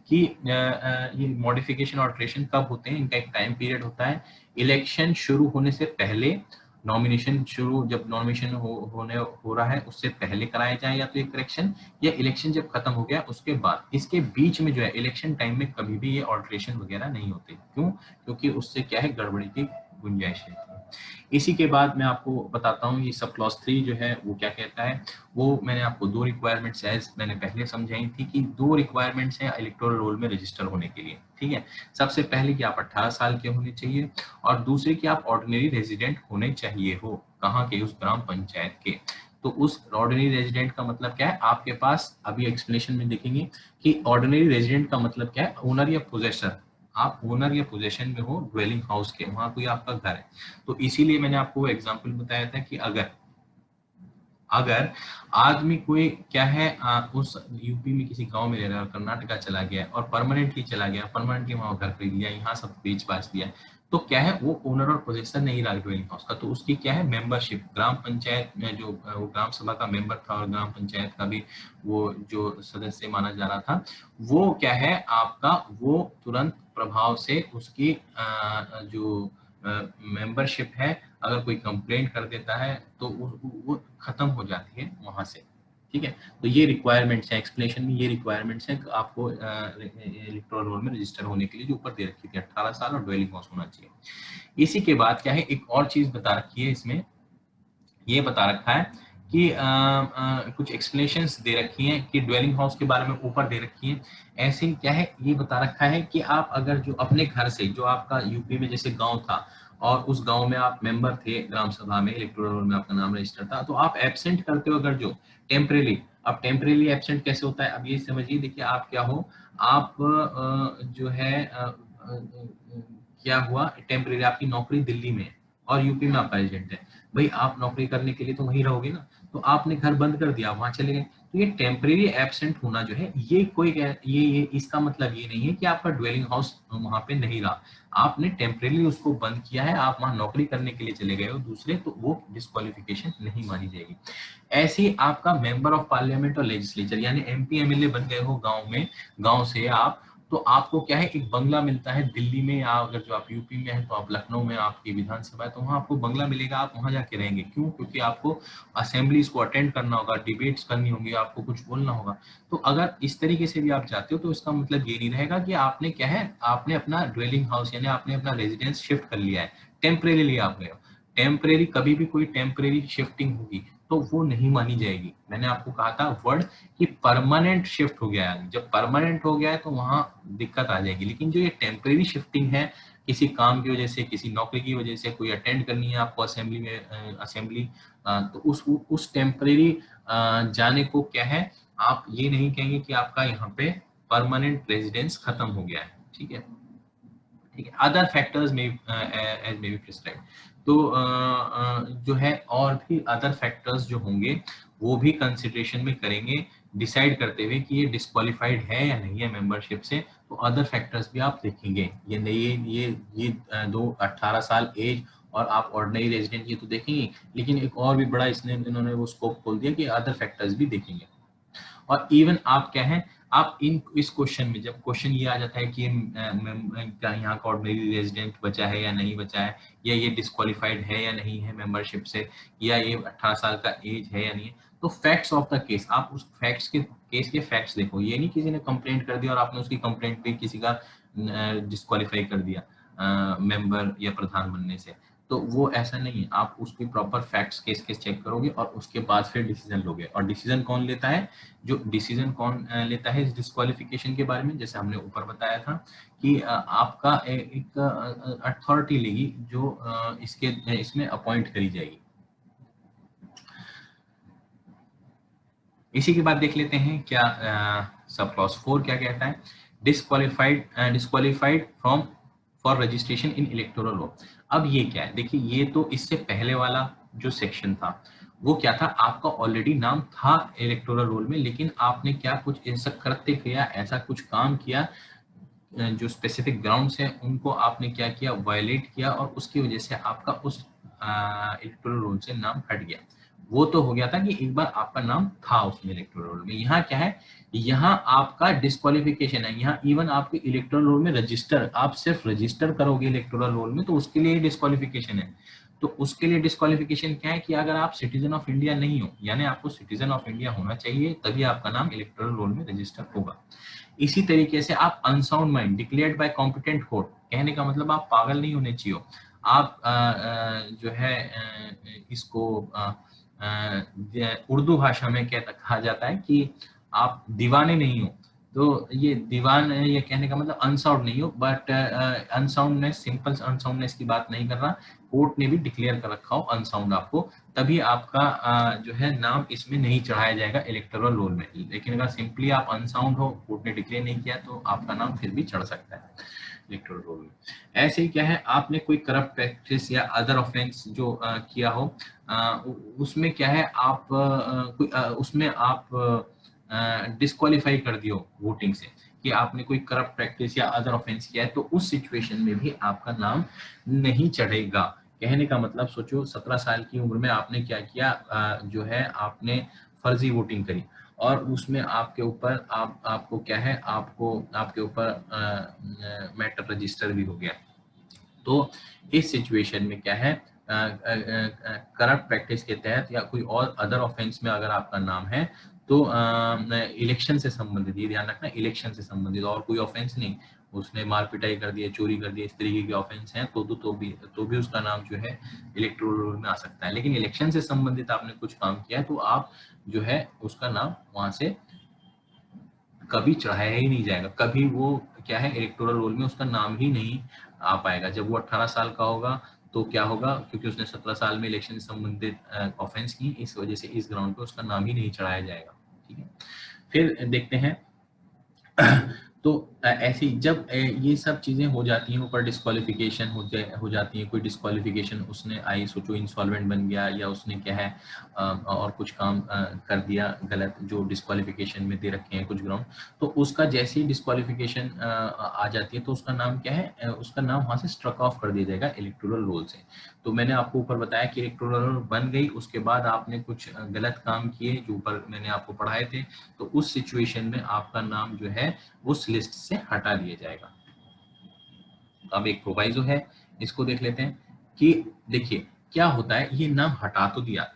कि ये मॉडिफिकेशन, ऑल्ट्रेशन कब होते हैं, इनका एक टाइम पीरियड होता है। इलेक्शन शुरू होने से पहले, नॉमिनेशन शुरू जब नॉमिनेशन हो रहा है उससे पहले कराया जाए या तो एक करेक्शन, या इलेक्शन जब खत्म हो गया उसके बाद। इसके बीच में जो है इलेक्शन टाइम में कभी भी ये ऑल्ट्रेशन वगैरह नहीं होते। क्यों? क्योंकि उससे क्या है, गड़बड़ी की गुंजाइश रहती है। इसी के बाद मैं आपको बताता हूँ ये सब क्लॉज 3 जो है वो क्या कहता है। वो मैंने आपको दो रिक्वायरमेंट्स एज मैंने पहले समझाई थी कि दो रिक्वायरमेंट्स हैं इलेक्टोरल रोल में रजिस्टर होने के लिए। ठीक है, सबसे पहले कि आप 18 साल के होने चाहिए, और दूसरे कि आप ऑर्डिनरी रेजिडेंट होने चाहिए हो। कहाँ के? उस ग्राम पंचायत के। तो उस ऑर्डिनरी रेजिडेंट का मतलब क्या है, आपके पास अभी एक्सप्लेनेशन में देखेंगे कि ऑर्डिनरी रेजिडेंट का मतलब क्या है, ओनर या पोजेसर। आप ओनर या पोजेशन में हो ड्वेलिंग हाउस के, वहां कोई आपका घर है। तो इसीलिए मैंने आपको एग्जांपल बताया था कि अगर अगर आदमी कोई क्या है उस यूपी में किसी गांव में रह रहा है, कर्नाटका चला गया और परमानेंटली चला गया, परमानेंटली वहां घर खरीद लिया, यहाँ सब बेच बाच दिया, तो क्या है, वो ओनर और पोजेसर नहीं रहा ड्वेलिंग हाउस का। तो उसकी क्या है, मेंबरशिप ग्राम पंचायत में जो वो ग्राम सभा का मेंबर था और ग्राम पंचायत का भी वो जो सदस्य माना जा रहा था, वो क्या है आपका, वो तुरंत प्रभाव से उसकी जो मेंबरशिप है, अगर कोई कंप्लेंट कर देता है तो वो खत्म हो जाती है वहां से। ठीक है, तो ये रिक्वायरमेंट्स हैं, एक्सप्लेनेशन में ये रिक्वायरमेंट्स हैं आपको इलेक्टोरल रोल में रजिस्टर होने के लिए, जो ऊपर दे रखी थी 18 साल और ड्वेलिंग हाउस होना चाहिए। इसी के बाद क्या है, एक और चीज बता रखी है इसमें, ये बता रखा है कि कुछ एक्सप्लेनेशंस दे रखी हैं कि ड्वेलिंग हाउस के बारे में ऊपर दे रखी है। ऐसे क्या है, ये बता रखा है कि आप अगर जो अपने घर से, जो आपका यूपी में जैसे गांव था और उस गांव में आप मेंबर थे ग्राम सभा में, इलेक्टोरल रोल में आपका नाम रजिस्टर था, तो आप एब्सेंट करते हो अगर जो टेम्परेली। अब टेम्परेली एब्सेंट कैसे होता है, अब ये समझिए, देखिए आप क्या हो, आप जो है क्या हुआ, टेम्परेरी आपकी नौकरी दिल्ली में और यूपी में आपका रेजिडेंट है, भाई आप नौकरी करने के लिए तो वहीं रहोगे ना, तो आपने घर बंद कर दिया, वहां चले गए। तो ये टेम्परेरी एब्सेंट होना जो है, ये कोई ये इसका मतलब ये नहीं है कि आपका ड्वेलिंग हाउस वहां पे नहीं रहा, आपने टेम्परेरी उसको बंद किया है, आप वहां नौकरी करने के लिए चले गए हो दूसरे, तो वो डिस्क्वालिफिकेशन नहीं मानी जाएगी। ऐसे ही आपका मेंबर ऑफ पार्लियामेंट और लेजिस्लेचर, यानी एमपी एमएलए बन गए हो गांव में, गांव से आप, तो आपको क्या है, एक बंगला मिलता है दिल्ली में, या अगर जो आप यूपी में है तो आप लखनऊ में आपकी विधानसभा है तो वहाँ आपको बंगला मिलेगा, आप वहाँ जाके रहेंगे। क्यों? क्योंकि आपको असेंबलीज को अटेंड करना होगा, डिबेट्स करनी होगी, आपको कुछ बोलना होगा। तो अगर इस तरीके से भी आप जाते हो तो इसका मतलब ये नहीं रहेगा कि आपने क्या है, आपने अपना ड्वेलिंग हाउस यानी आपने अपना रेजिडेंस शिफ्ट कर लिया है, टेम्परेरी आप गए हो। टेम्परेरी, कभी भी कोई टेम्परेरी शिफ्टिंग होगी तो वो नहीं मानी जाएगी। मैंने आपको कहा था वर्ड कि परमानेंट शिफ्ट हो गया है, जब परमानेंट हो गया है तो वहां दिक्कत आ जाएगी। लेकिन जो ये टेम्परेरी शिफ्टिंग है, किसी काम की वजह से, किसी नौकरी की वजह से, कोई अटेंड करनी है आपको असेंबली में, असेंबली, तो उस टेम्परेरी जाने को क्या है, आप ये नहीं कहेंगे कि आपका यहाँ पे परमानेंट रेजिडेंस खत्म हो गया है। ठीक है, ठीक है, अदर फैक्टर्स में एज मे बी प्रिस्क्राइब। तो जो है और भी अदर फैक्टर्स जो होंगे वो भी कंसिडरेशन में करेंगे, डिसाइड करते हुए कि ये डिस्क्वालिफाइड है या नहीं है मेंबरशिप से। तो अदर फैक्टर्स भी आप देखेंगे, ये नहीं, ये दो 18 साल एज और आप ऑर्डिनरी रेजिडेंट ये तो देखेंगे, लेकिन एक और भी बड़ा इसने इन्होंने वो स्कोप खोल दिया कि अदर फैक्टर्स भी देखेंगे। और इवन आप क्या है, आप इस क्वेश्चन में जब क्वेश्चन ये आ जाता है कि क्या यहाँ का ऑर्डिनरी रेजिडेंट बचा है या नहीं बचा है, या ये डिस्क्वालिफाइड है या नहीं है मेंबरशिप से, या ये 18 साल का एज है या नहीं है, तो फैक्ट्स ऑफ द केस, आप उस फैक्ट्स के केस के फैक्ट्स देखो। ये नहीं किसी ने कंप्लेंट कर दिया और आपने उसकी कंप्लेंट पे किसी का डिस्क्वालीफाई कर दिया मेंबर या प्रधान बनने से, तो वो ऐसा नहीं है। आप उसकी proper facts case case check करोगे और उसके बाद फिर डिसीजन लोगे। और डिसीजन कौन लेता है? जो डिसीजन कौन लेता है इस डिस्क्वालिफिकेशन के बारे में, जैसे हमने ऊपर बताया था कि आपका एक अथॉरिटी लेगी जो इसमें अपॉइंट करी जाएगी। इसी के बाद देख लेते हैं क्या सब क्लॉज 4 क्या कहता है। Disqualified from for registration in electoral roll. अब ये क्या है, देखिए ये तो इससे पहले वाला जो सेक्शन था वो क्या था, आपका ऑलरेडी नाम था इलेक्टोरल रोल में, लेकिन आपने क्या कुछ ऐसा कृत्य किया, ऐसा कुछ काम किया जो स्पेसिफिक ग्राउंड्स हैं उनको आपने क्या किया, वायलेट किया, और उसकी वजह से आपका उस इलेक्टोरल रोल से नाम हट गया। वो तो हो गया था कि एक बार आपका नाम था उसमें इलेक्टोरल रोल में। यहाँ क्या है, यहाँ आपका डिस्क्वालिफिकेशन है। यहाँ इवन आपके इलेक्टोरल रोल में रजिस्टर, आप सिर्फ रजिस्टर करोगे इलेक्टोरल रोल में तो उसके लिए डिस्क्वालिफिकेशन है। तो उसके लिए डिस्क्वालिफिकेशन क्या है कि अगर आप सिटीजन ऑफ इंडिया नहीं हो, यानी आपको सिटीजन ऑफ इंडिया होना चाहिए तभी आपका नाम इलेक्टोरल रोल में रजिस्टर होगा। इसी तरीके से आप unsound mind declared by competent court, कहने का मतलब आप पागल नहीं होने चाहिए। आप जो है इसको उर्दू भाषा में कहा जाता है कि आप दीवाने नहीं हो। तो ये दीवान, ये कहने का मतलब अनसाउंड नहीं हो, बट अनसाउंडनेस, सिंपल अनसाउंडनेस की बात नहीं कर रहा, कोर्ट ने भी डिक्लेयर कर रखा हो अनसाउंड आपको, तभी आपका जो है नाम इसमें नहीं चढ़ाया जाएगा इलेक्टोरल रोल में। लेकिन अगर सिंपली आप अनसाउंड हो, कोर्ट ने डिक्लेयर नहीं किया, तो आपका नाम फिर भी चढ़ सकता है इलेक्टोरल रोल में। ऐसे ही क्या है, आपने कोई करप्ट प्रैक्टिस या अदर ऑफेंस जो किया हो, उसमें क्या है, आप उसमें आप डिस्क्वालीफाई कर दियो वोटिंग से, कि आपने कोई करप्ट प्रैक्टिस या अदर ऑफेंस किया है, तो उस सिचुएशन में भी आपका नाम नहीं चढ़ेगा। कहने का मतलब सोचो, 17 साल की उम्र में आपने क्या किया, जो है आपने फर्जी वोटिंग करी, और उसमें आपके ऊपर आपको क्या है, आपको आपके ऊपर मैटर रजिस्टर भी हो गया। तो इस सिचुएशन में क्या है, करप्ट प्रैक्टिस के तहत या कोई और अदर ऑफेंस में अगर आपका नाम है, तो इलेक्शन से संबंधित, ये ध्यान रखना, इलेक्शन से संबंधित, और कोई ऑफेंस नहीं, उसने मार पिटाई कर दिया, चोरी कर दिया, इस तरीके के ऑफेंस हैं, तो भी उसका नाम जो है इलेक्टोरल रोल में आ सकता है। लेकिन इलेक्शन से संबंधित आपने कुछ काम किया है, तो आप जो है उसका नाम वहां से कभी चढ़ाया ही नहीं जाएगा, कभी वो क्या है, इलेक्टोरल रोल में उसका नाम ही नहीं आ पाएगा। जब वो 18 साल का होगा तो क्या होगा, क्योंकि उसने 17 साल में इलेक्शन से संबंधित ऑफेंस की, इस वजह से इस ग्राउंड पे उसका नाम ही नहीं चढ़ाया जाएगा। ठीक है, फिर देखते हैं तो ऐसी जब ये सब चीजें हो जाती हैं, ऊपर डिस्क्वालिफिकेशन हो जाती है, कोई डिस्क्वालिफिकेशन उसने आई, सोचो इंसॉल्वेंट बन गया, या उसने क्या है और कुछ काम कर दिया गलत, जो डिस्क्वालिफिकेशन में दे रखे हैं कुछ ग्राउंड, तो उसका जैसे ही डिस्क्वालिफिकेशन आ जाती है, तो उसका नाम क्या है, उसका नाम वहां से स्ट्रक ऑफ कर दिया जाएगा इलेक्टोरल रोल से। तो मैंने आपको ऊपर बताया कि इलेक्टोरल रोल बन गई, उसके बाद आपने कुछ गलत काम किए जो ऊपर मैंने आपको पढ़ाए थे, तो उस सिचुएशन में आपका नाम जो है उस लिस्ट से हटा दिया जाएगा। अब एक प्रोवाइजो है, इसको देख लेते हैं कि देखिए क्या होता है, ये नाम हटा तो दिया,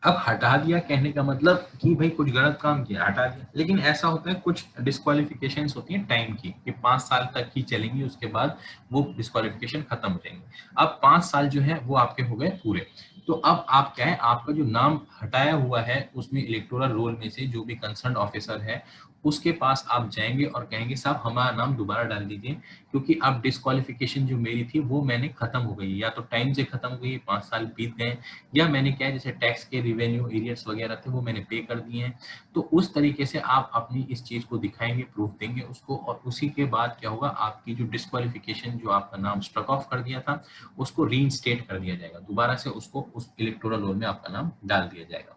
अब हटा दिया कहने का मतलब कि भाई कुछ गलत काम किया, हटा दिया, लेकिन ऐसा होता है कुछ डिस्क्वालिफिकेशंस होती हैं टाइम की, कि 5 साल तक ही चलेंगी, उसके बाद वो डिस्क्वालिफिकेशन खत्म हो जाएंगे। अब 5 साल जो है वो आपके हो गए पूरे, तो अब आप क्या है, आपका जो नाम हटाया हुआ है उसमें इलेक्टोरल रोल में से जो भी कंसर्न ऑफिसर है उसके पास आप जाएंगे और कहेंगे साहब हमारा नाम दोबारा डाल दीजिए, क्योंकि अब डिस्क्वालिफिकेशन जो मेरी थी वो मैंने खत्म हो गई, या तो टाइम से खत्म हो गई, 5 साल बीत गए, या मैंने क्या है, जैसे टैक्स के रिवेन्यू एरियर्स वगैरह थे वो मैंने पे कर दिए हैं। तो उस तरीके से आप अपनी इस चीज को दिखाएंगे, प्रूफ देंगे उसको, और उसी के बाद क्या होगा, आपकी जो डिस्क्वालिफिकेशन, जो आपका नाम स्ट्रक ऑफ कर दिया था, उसको रीइंस्टेट कर दिया जाएगा, दोबारा से उसको उस इलेक्टोरल रोल में आपका नाम डाल दिया जाएगा।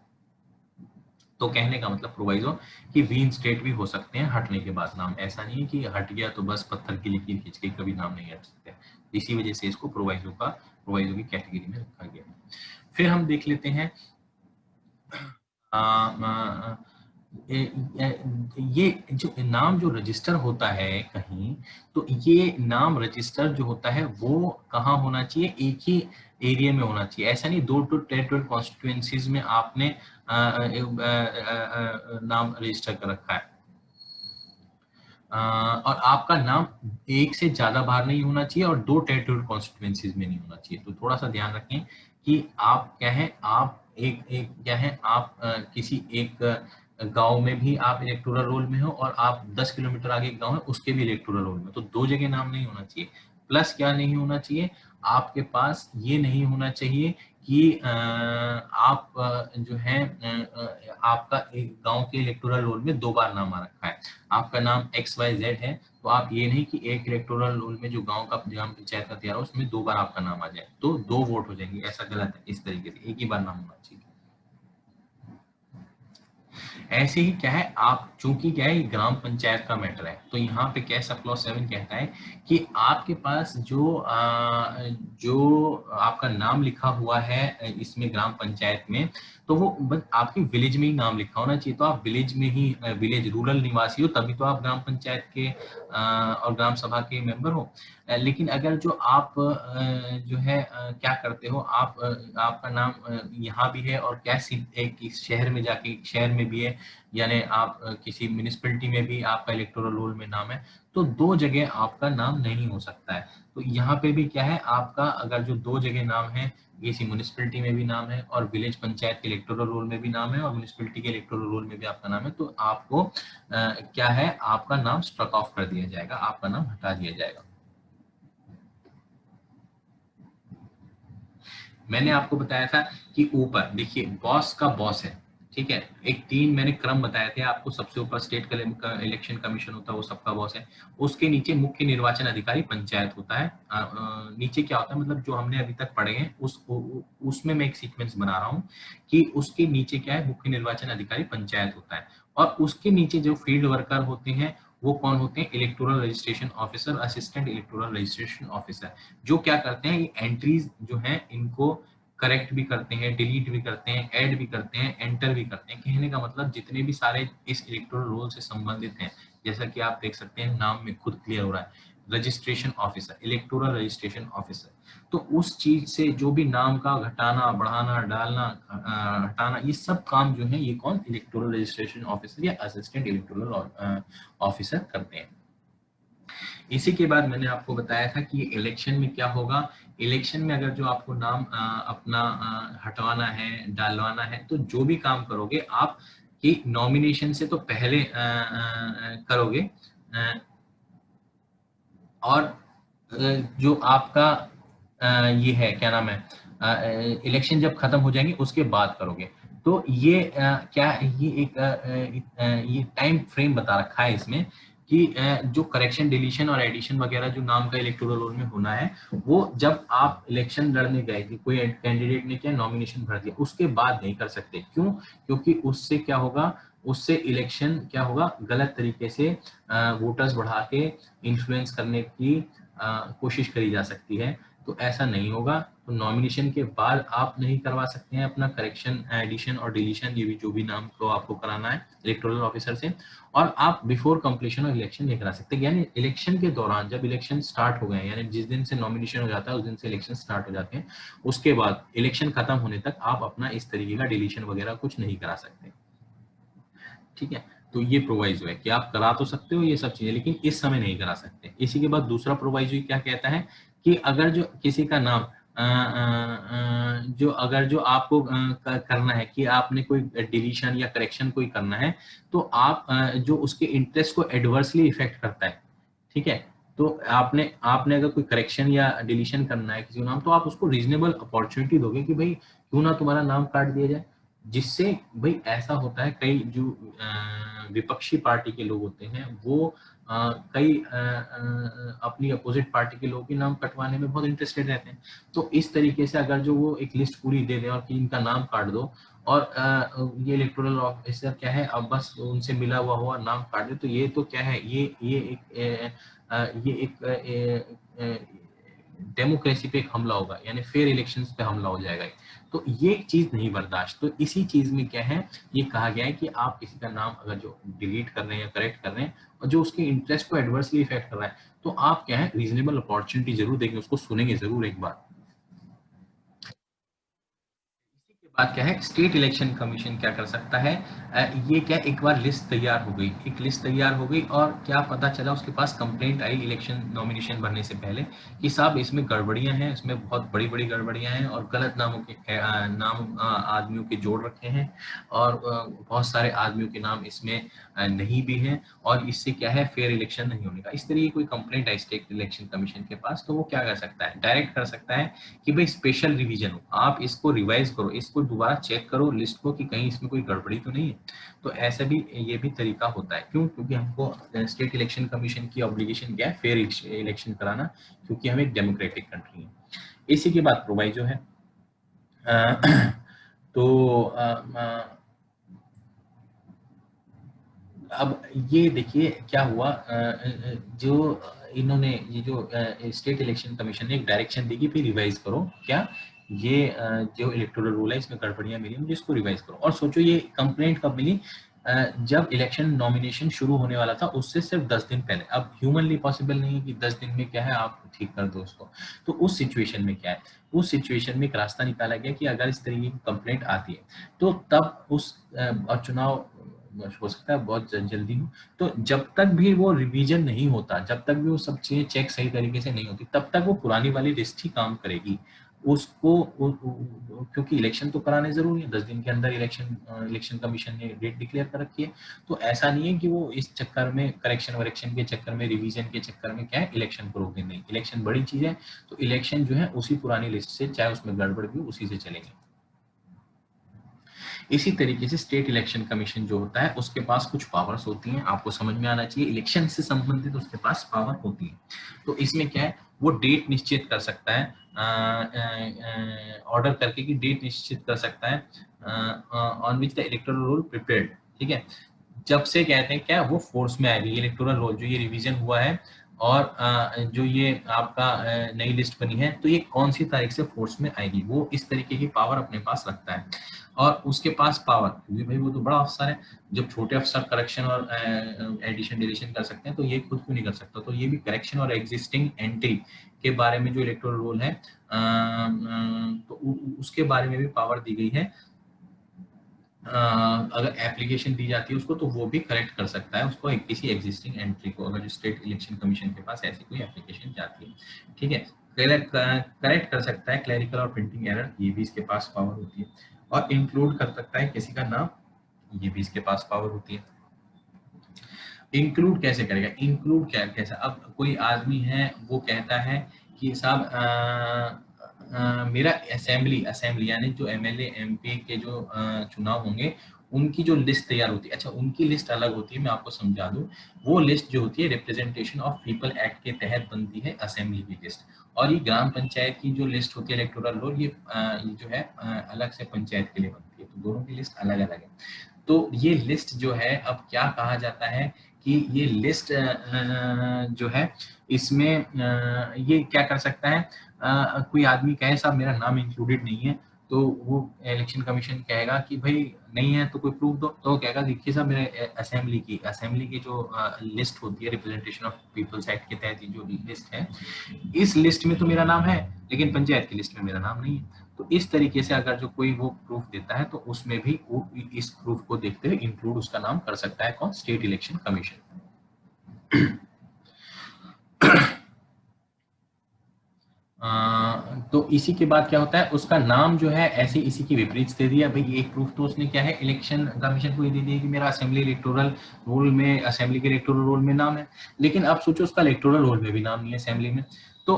तो कहने का मतलब प्रोवाइजो कि रीइंस्टेट भी हो सकते हैं हटने के बाद नाम, ऐसा नहीं है कि हट गया तो बस पत्थर की लकीर खींच के कभी नाम नहीं हट सकते। इसी वजह से इसको प्रोवाइजो की कैटेगरी में रखा गया। फिर हम देख लेते हैं ये जो नाम जो रजिस्टर होता है कहीं, तो ये नाम रजिस्टर जो होता है वो कहाँ होना चाहिए, एक ही एरिया में होना चाहिए। ऐसा नहीं 2 to 10 कॉन्स्टिट्यूएंसीज में आपने नाम रजिस्टर कर रखा है। और आपका नाम एक से ज्यादा बार नहीं होना चाहिए और 2 टेरिटोरियल कॉन्स्टिट्यूएंसीज में नहीं होना चाहिए। तो थोड़ा सा ध्यान रखें कि आप क्या है, आप एक एक क्या है, आप किसी एक गांव में भी आप इलेक्टोरल रोल में हो और आप 10 किलोमीटर आगे एक गांव है उसके भी इलेक्टोरल रोल में, तो 2 जगह नाम नहीं होना चाहिए। प्लस क्या नहीं होना चाहिए, आपके पास ये नहीं होना चाहिए कि आप जो है आपका एक गांव के इलेक्टोरल रोल में 2 बार नाम आ रखा है। आपका नाम XYZ है, तो आप ये नहीं कि एक इलेक्टोरल रोल में जो गांव का ग्राम पंचायत का तैयार हो उसमें 2 बार आपका नाम आ जाए, तो 2 वोट हो जाएंगे, ऐसा गलत है। इस तरीके से एक ही बार नाम होना चाहिए। ऐसे ही क्या है, आप चूंकि क्या है ये ग्राम पंचायत का मैटर है, तो यहाँ पे क्या सब क्लॉज 7 कहता है कि आपके पास जो आपका नाम लिखा हुआ है इसमें ग्राम पंचायत में, तो वो बस आपके विलेज में ही नाम लिखा होना चाहिए। तो आप विलेज में ही विलेज रूरल निवासी हो तभी तो आप ग्राम पंचायत के और ग्राम सभा के मेंबर हो। लेकिन अगर जो आप जो है क्या करते हो, आप आपका नाम यहाँ भी है और क्या एक इस शहर में जाके शहर में भी है, यानी आप किसी म्यूनिसिपैलिटी में भी आपका इलेक्टोरल रोल में नाम है, तो 2 जगह आपका नाम नहीं हो सकता है। तो यहाँ पे भी क्या है, आपका अगर जो 2 जगह नाम है, किसी म्यूनिसिपैलिटी में भी नाम है और विलेज पंचायत के इलेक्टोरल रोल में भी नाम है और म्यूनिसिपैलिटी के इलेक्टोरल रोल में भी आपका नाम है, तो आपको क्या है, आपका नाम स्ट्रक ऑफ कर दिया जाएगा, आपका नाम हटा दिया जाएगा। मैंने आपको बताया था कि ऊपर देखिए बॉस का बॉस है, ठीक है। एक 3 मैंने क्रम बताए थे आपको, सबसे ऊपर स्टेट का इलेक्शन कमीशन होता है, वो सबका बॉस है। उसके नीचे मुख्य निर्वाचन अधिकारी पंचायत होता है। नीचे क्या होता है, मतलब जो हमने अभी तक पढ़े हैं उसमें मैं एक सीक्वेंस बना रहा हूँ कि उसके नीचे क्या है, मुख्य निर्वाचन अधिकारी पंचायत होता है। और उसके नीचे जो फील्ड वर्कर होते हैं वो कौन होते हैं, electoral registration officer, assistant electoral registration officer, जो क्या करते हैं, ये एंट्रीज जो हैं इनको करेक्ट भी करते हैं, डिलीट भी करते हैं, ऐड भी करते हैं, एंटर भी करते हैं। कहने का मतलब जितने भी सारे इस इलेक्टोरल रोल से संबंधित हैं, जैसा कि आप देख सकते हैं नाम में खुद क्लियर हो रहा है, registration officer, electoral registration officer, तो उस चीज से जो भी नाम का घटाना बढ़ाना डालना हटाना, ये सब काम जो है ये कौन, इलेक्टोरल रजिस्ट्रेशन ऑफिसर या असिस्टेंट इलेक्टोरल ऑफिसर करते हैं। इसी के बाद मैंने आपको बताया था कि इलेक्शन में क्या होगा, इलेक्शन में अगर जो आपको नाम अपना हटवाना है डलवाना है, तो जो भी काम करोगे आप कि नॉमिनेशन से तो पहले करोगे, और जो आपका ये है क्या नाम है, इलेक्शन जब खत्म हो जाएंगे उसके बाद करोगे। तो ये क्या ये एक ये टाइम फ्रेम बता रखा है इसमें कि जो करेक्शन डिलीशन और एडिशन वगैरह जो नाम का इलेक्टोरल रोल में होना है, वो जब आप इलेक्शन लड़ने गए थे, कोई कैंडिडेट ने क्या नॉमिनेशन भर दिया, उसके बाद नहीं कर सकते। क्यों? क्योंकि उससे क्या होगा, उससे इलेक्शन क्या होगा, गलत तरीके से वोटर्स बढ़ा के इन्फ्लुएंस करने की कोशिश करी जा सकती है। तो ऐसा नहीं होगा। तो नॉमिनेशन के बाद आप नहीं करवा सकते हैं अपना करेक्शन एडिशन और डिलीशन, ये भी जो भी नाम को आपको कराना है इलेक्टोरल ऑफिसर से। और आप बिफोर कंप्लीशन ऑफ इलेक्शन नहीं करा सकते, यानी इलेक्शन के दौरान जब इलेक्शन स्टार्ट हो गए, यानी जिस दिन से नॉमिनेशन हो जाता है उस दिन से इलेक्शन स्टार्ट हो जाते हैं, उसके बाद इलेक्शन खत्म होने तक आप अपना इस तरीके का डिलीशन वगैरह कुछ नहीं करा सकते, ठीक है। तो ये प्रोवाइजो है कि आप करा तो सकते हो ये सब चीजें, लेकिन इस समय नहीं करा सकते। इसी के बाद दूसरा प्रोवाइजो क्या कहता है कि अगर जो किसी का नाम जो अगर जो आपको करना है कि आपने कोई डिलीशन या करेक्शन कोई करना है, तो आप जो उसके इंटरेस्ट को एडवर्सली इफेक्ट करता है, ठीक है। तो आपने आपने अगर कोई करेक्शन या डिलीशन करना है किसी का नाम, तो आप उसको रीजनेबल अपॉर्चुनिटी दोगे कि भाई क्यों ना तुम्हारा नाम काट दिया जाए। जिससे भाई ऐसा होता है, कई जो विपक्षी पार्टी के लोग होते हैं वो कई अपनी अपोजिट पार्टी के लोगों के नाम कटवाने में बहुत इंटरेस्टेड रहते हैं। तो इस तरीके से अगर जो वो एक लिस्ट पूरी दे दें और कि इनका नाम काट दो, और ये इलेक्टोरल ऑफिसर क्या है, अब बस उनसे मिला हुआ नाम काट दे, तो ये तो क्या है, ये एक डेमोक्रेसी पे एक हमला होगा, यानी फेयर इलेक्शंस पे हमला हो जाएगा। तो ये चीज नहीं बर्दाश्त। तो इसी चीज में क्या है, ये कहा गया है कि आप किसी का नाम अगर जो डिलीट कर रहे हैं या करेक्ट कर रहे हैं और जो उसके इंटरेस्ट को एडवर्सली इफेक्ट कर रहा है, तो आप क्या है रीजनेबल अपॉर्चुनिटी जरूर देंगे, उसको सुनेंगे जरूर एक बार। बात क्या है, स्टेट इलेक्शन कमीशन क्या कर सकता है, ये क्या एक बार लिस्ट तैयार हो गई, एक लिस्ट तैयार हो गई और क्या पता चला उसके पास कंप्लेंट आई इलेक्शन नॉमिनेशन भरने से पहले कि साहब इसमें गड़बड़ियां हैं, इसमें बहुत बड़ी बड़ी गड़बड़ियां हैं और गलत नामों के नाम आदमियों के जोड़ रखे हैं और बहुत सारे आदमियों के नाम इसमें नहीं भी हैं और इससे क्या है फेयर इलेक्शन नहीं होने का। इस तरह की कोई कंप्लेंट आई स्टेट इलेक्शन कमीशन के पास, तो वो क्या कर सकता है, डायरेक्ट कर सकता है कि भाई स्पेशल रिवीजन हो, आप इसको रिवाइज करो, इसको दोबारा चेक करो लिस्ट को कि कहीं इसमें कोई गड़बड़ी तो नहीं है। तो ऐसा भी ये भी तरीका होता है। क्यों? क्योंकि हमको स्टेट इलेक्शन कमीशन की ऑब्लिगेशन क्या है, फेयर इलेक्शन कराना, क्योंकि हम एक डेमोक्रेटिक कंट्री है। इसी के बाद प्रोवाइजो है। तो अब ये देखिए क्या हुआ, जो इन्होंने ये जो स्टेट इलेक्शन कमीशन ने एक डायरेक्शन दी कि फिर रिवाइज करो क्या ये जो इलेक्टोरल रूल है इसमें गड़बड़ियां मिली, मुझे इसको रिवाइज करो। और सोचो ये कंप्लेंट कब मिली, जब इलेक्शन नॉमिनेशन शुरू होने वाला था उससे सिर्फ 10 दिन पहले। अब ह्यूमनली पॉसिबल नहीं है कि 10 दिन में क्या है आप ठीक कर दो उसको। तो उस सिचुएशन में क्या है, उस सिचुएशन में एक रास्ता निकाला गया कि अगर इस तरीके की कंप्लेंट आती है तो तब उस और चुनाव हो सकता है बहुत जल्दी हो, तो जब तक भी वो रिवीजन नहीं होता, जब तक भी वो सब चीजें चेक सही तरीके से नहीं होती, तब तक वो पुरानी वाली लिस्ट ही काम करेगी। उसको क्योंकि इलेक्शन तो कराने जरूरी है, 10 दिन के अंदर इलेक्शन कमीशन ने डेट डिक्लेयर कर रखी है। तो ऐसा नहीं है कि वो इस चक्कर में करेक्शन वरेक्शन के चक्कर में, रिवीजन के चक्कर में क्या है इलेक्शन को रोके, नहीं, इलेक्शन बड़ी चीज है। तो इलेक्शन जो है उसी पुरानी लिस्ट से, चाहे उसमें गड़बड़ भी उसी से चलेंगे। इसी तरीके से स्टेट इलेक्शन कमीशन जो होता है उसके पास कुछ पावर्स होती हैं, आपको समझ में आना चाहिए, इलेक्शन से संबंधित उसके पास पावर होती है। तो इसमें क्या है, वो डेट निश्चित कर सकता है, ऑर्डर करके कि डेट निश्चित कर सकता है on which the electoral role prepared. ठीक है, जब से कहते हैं क्या वो फोर्स में आएगी, ये इलेक्टोरल रोल जो ये रिवीजन हुआ है और जो ये आपका नई लिस्ट बनी है, तो ये कौन सी तारीख से फोर्स में आएगी, वो इस तरीके की पावर अपने पास रखता है। और उसके पास पावर, क्योंकि भाई वो तो बड़ा अफसर है, जब छोटे अफसर करेक्शन और एडिशन डिलीशन कर सकते हैं तो ये खुद क्यों नहीं कर सकता। तो ये भी करेक्शन और एग्जिस्टिंग एंट्री के बारे में जो इलेक्टोरल रोल है तो उसके बारे में भी पावर दी गई है। अगर एप्लीकेशन दी जाती है उसको तो वो भी करेक्ट कर सकता है उसको, किसी एग्जिस्टिंग एंट्री को, अगर स्टेट इलेक्शन कमीशन के पास ऐसी कोई एप्लीकेशन जाती है। ठीक है, करेक्ट कर सकता है क्लैरिकल और प्रिंटिंग एरर, ये भी इसके पास पावर होती है। और इंक्लूड कर सकता है किसी का नाम, ये भी इसके पास पावर होती है। इंक्लूड कैसे करेगा, इंक्लूड क्या कैसा, अब कोई आदमी है वो कहता है कि साहब मेरा असेंबली असेंबली यानी जो एमएलए एमपी के जो चुनाव होंगे उनकी जो लिस्ट तैयार होती है, अच्छा उनकी लिस्ट अलग होती है, मैं आपको समझा दूं। वो लिस्ट जो होती है रिप्रेजेंटेशन ऑफ पीपल एक्ट के तहत बनती है असेंबली की लिस्ट, और ये ग्राम पंचायत की जो लिस्ट होती है इलेक्टोरल रोल, ये जो है अलग से पंचायत के लिए बनती है, तो दोनों की लिस्ट अलग अलग है। तो ये लिस्ट जो है अब क्या कहा जाता है कि ये लिस्ट जो है इसमें ये क्या कर सकता है, कोई आदमी कहे साहब मेरा नाम इंक्लूडेड नहीं है, तो वो इलेक्शन कमीशन कहेगा कि भाई नहीं है तो कोई प्रूफ दो, तो वो कहेगा देखिए साहब मेरे असेंबली की जो लिस्ट होती है रिप्रेजेंटेशन ऑफ पीपल्स एक्ट के तहत जो लिस्ट है, इस लिस्ट में तो मेरा नाम है लेकिन पंचायत की लिस्ट में मेरा नाम नहीं है। तो इस तरीके से अगर जो कोई वो प्रूफ देता है तो उसमें भी वो इस प्रूफ को देखते हुए इंक्लूड उसका नाम कर सकता है कौन, स्टेट इलेक्शन कमीशन। तो इसी के बाद क्या होता है, उसका नाम जो है ऐसे इसी की विपरीत दे दिया भाई, एक प्रूफ तो उसने क्या है इलेक्शन कमीशन को ये दे दिया कि मेरा असेंबली इलेक्टोरल रोल में, असेंबली के इलेक्टोरल रोल में नाम है, लेकिन अब सोचो उसका इलेक्टोरल रोल में भी नाम नहीं है असेंबली में, तो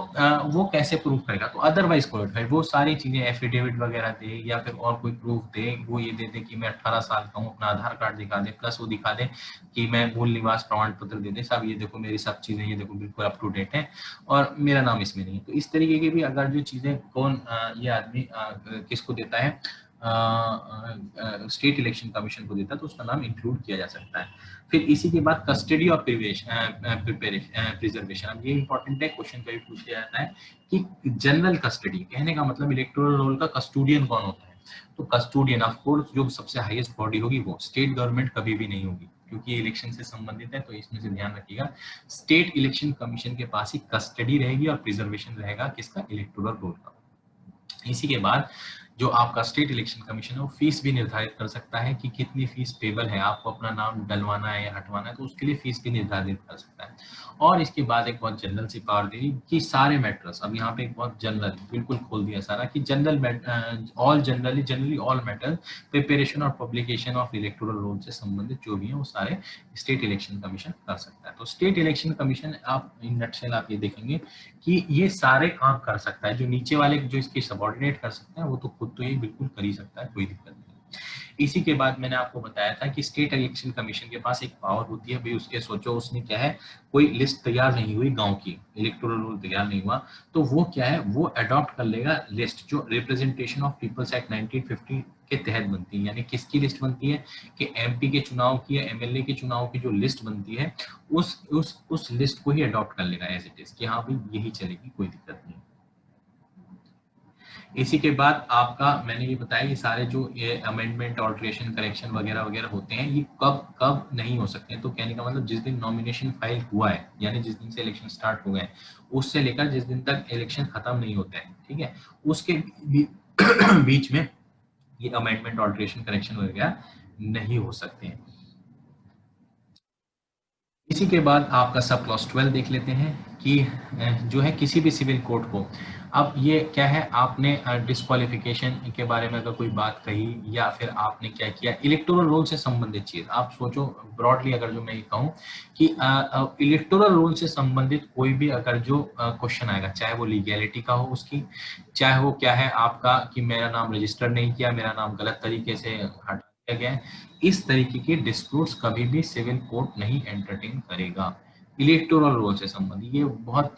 वो कैसे प्रूफ करेगा। तो अदरवाइज क्वालिफाइड वो सारी चीजें एफिडेविट वगैरह दे या फिर और कोई प्रूफ दे, वो ये दे दे कि मैं 18 साल का हूँ, अपना आधार कार्ड दिखा दे, प्लस वो दिखा दे कि मैं मूल निवास प्रमाण पत्र दे दे, साहब ये देखो मेरी सब चीजें ये देखो बिल्कुल अप टू डेट है और मेरा नाम इसमें नहीं है। तो इस तरीके की भी अगर जो चीजें कौन ये आदमी किसको देता है, स्टेट इलेक्शन कमीशन को देता है तो उसका नाम इंक्लूड किया जा सकता है। फिर इसी के बाद कस्टडी और प्रिजर्वेशन, अब ये इंपॉर्टेंट है, क्वेश्चन कभी पूछ लिया जाता है कि जनरल कस्टडी कहने का मतलब इलेक्टोरल रोल का कस्टोडियन कौन होता है। तो कस्टोडियन ऑफ कोर्स जो सबसे हाईएस्ट बॉडी होगी वो स्टेट गवर्नमेंट कभी भी नहीं होगी, क्योंकि इलेक्शन से संबंधित है, तो इसमें से ध्यान रखिएगा। स्टेट इलेक्शन कमीशन के पास ही कस्टडी रहेगी और प्रिजर्वेशन रहेगा किसका, इलेक्टोरल रोल का। इसी के बाद जो आपका स्टेट इलेक्शन कमीशन है वो फीस भी निर्धारित कर सकता है कि कितनी फीस पेबल है, आपको अपना नाम डलवाना है या हटवाना है, तो उसके लिए फीस भी निर्धारित कर सकता है। और इसके बाद एक बहुत जनरल सी पावर दे दी कि सारे मैटर्स, अब यहाँ पे एक बहुत जनरल बिल्कुल खोल दिया सारा कि जनरली ऑल मैटर प्रिपरेशन और पब्लिकेशन ऑफ इलेक्टोरल रोल से संबंधित जो भी है वो सारे स्टेट इलेक्शन कमीशन कर सकता है। तो स्टेट इलेक्शन कमीशन आप इन नटशेल आप ये देखेंगे कि ये सारे काम कर सकता है, जो नीचे वाले जो इसके सबऑर्डिनेट कर सकते हैं वो तो खुद तो ये बिल्कुल कर ही सकता है, कोई दिक्कत नहीं। इसी के बाद मैंने आपको बताया था कि स्टेट इलेक्शन कमीशन के पास एक पावर होती है भाई, उसके सोचो उसने क्या है, कोई लिस्ट तैयार नहीं हुई गांव की, इलेक्टोरल रोल तैयार नहीं हुआ, तो वो क्या है, वो अडॉप्ट कर लेगा लिस्ट जो रिप्रेजेंटेशन ऑफ पीपल्स एक्ट 1950 के तहत बनती है। यानी किसकी लिस्ट बनती है कि एमपी के चुनाव की या एमएलए के चुनाव की जो लिस्ट बनती है उस लिस्ट को ही अडॉप्ट कर लेगा एज इट इज कि हाँ भाई यही चलेगी, कोई दिक्कत नहीं। इसी के बाद आपका मैंने ये बताया कि सारे जो ये अमेंडमेंट ऑल्ट्रेशन करेक्शन वगैरह वगैरह होते हैं ये कब कब नहीं हो सकते हैं, तो कहने का मतलब जिस दिन नॉमिनेशन फाइल हुआ है, यानी जिस दिन से इलेक्शन स्टार्ट हो गए उससे लेकर जिस दिन तक इलेक्शन खत्म नहीं होते हैं, ठीक है, उसके बीच में ये अमेंडमेंट ऑल्ट्रेशन करेक्शन वगैरह नहीं हो सकते हैं। इसी के बाद आपका सब क्लॉज 12 देख लेते हैं कि जो है किसी भी सिविल कोर्ट को, अब ये क्या है, आपने डिस्क्वालिफिकेशन के बारे में अगर कोई बात कही या फिर आपने क्या किया इलेक्टोरल रोल से संबंधित चीज, आप सोचो ब्रॉडली अगर जो मैं ये कहूँ कि इलेक्टोरल रोल से संबंधित कोई भी अगर जो क्वेश्चन आएगा, चाहे वो लीगैलिटी का हो उसकी, चाहे वो क्या है आपका कि मेरा नाम रजिस्टर नहीं किया, मेरा नाम गलत तरीके से हटा दिया गया है, इस तरीके के डिस्प्यूट्स कभी भी सिविल कोर्ट नहीं एंटरटेन करेगा इलेक्टोरल रोल से संबंधित। ये बहुत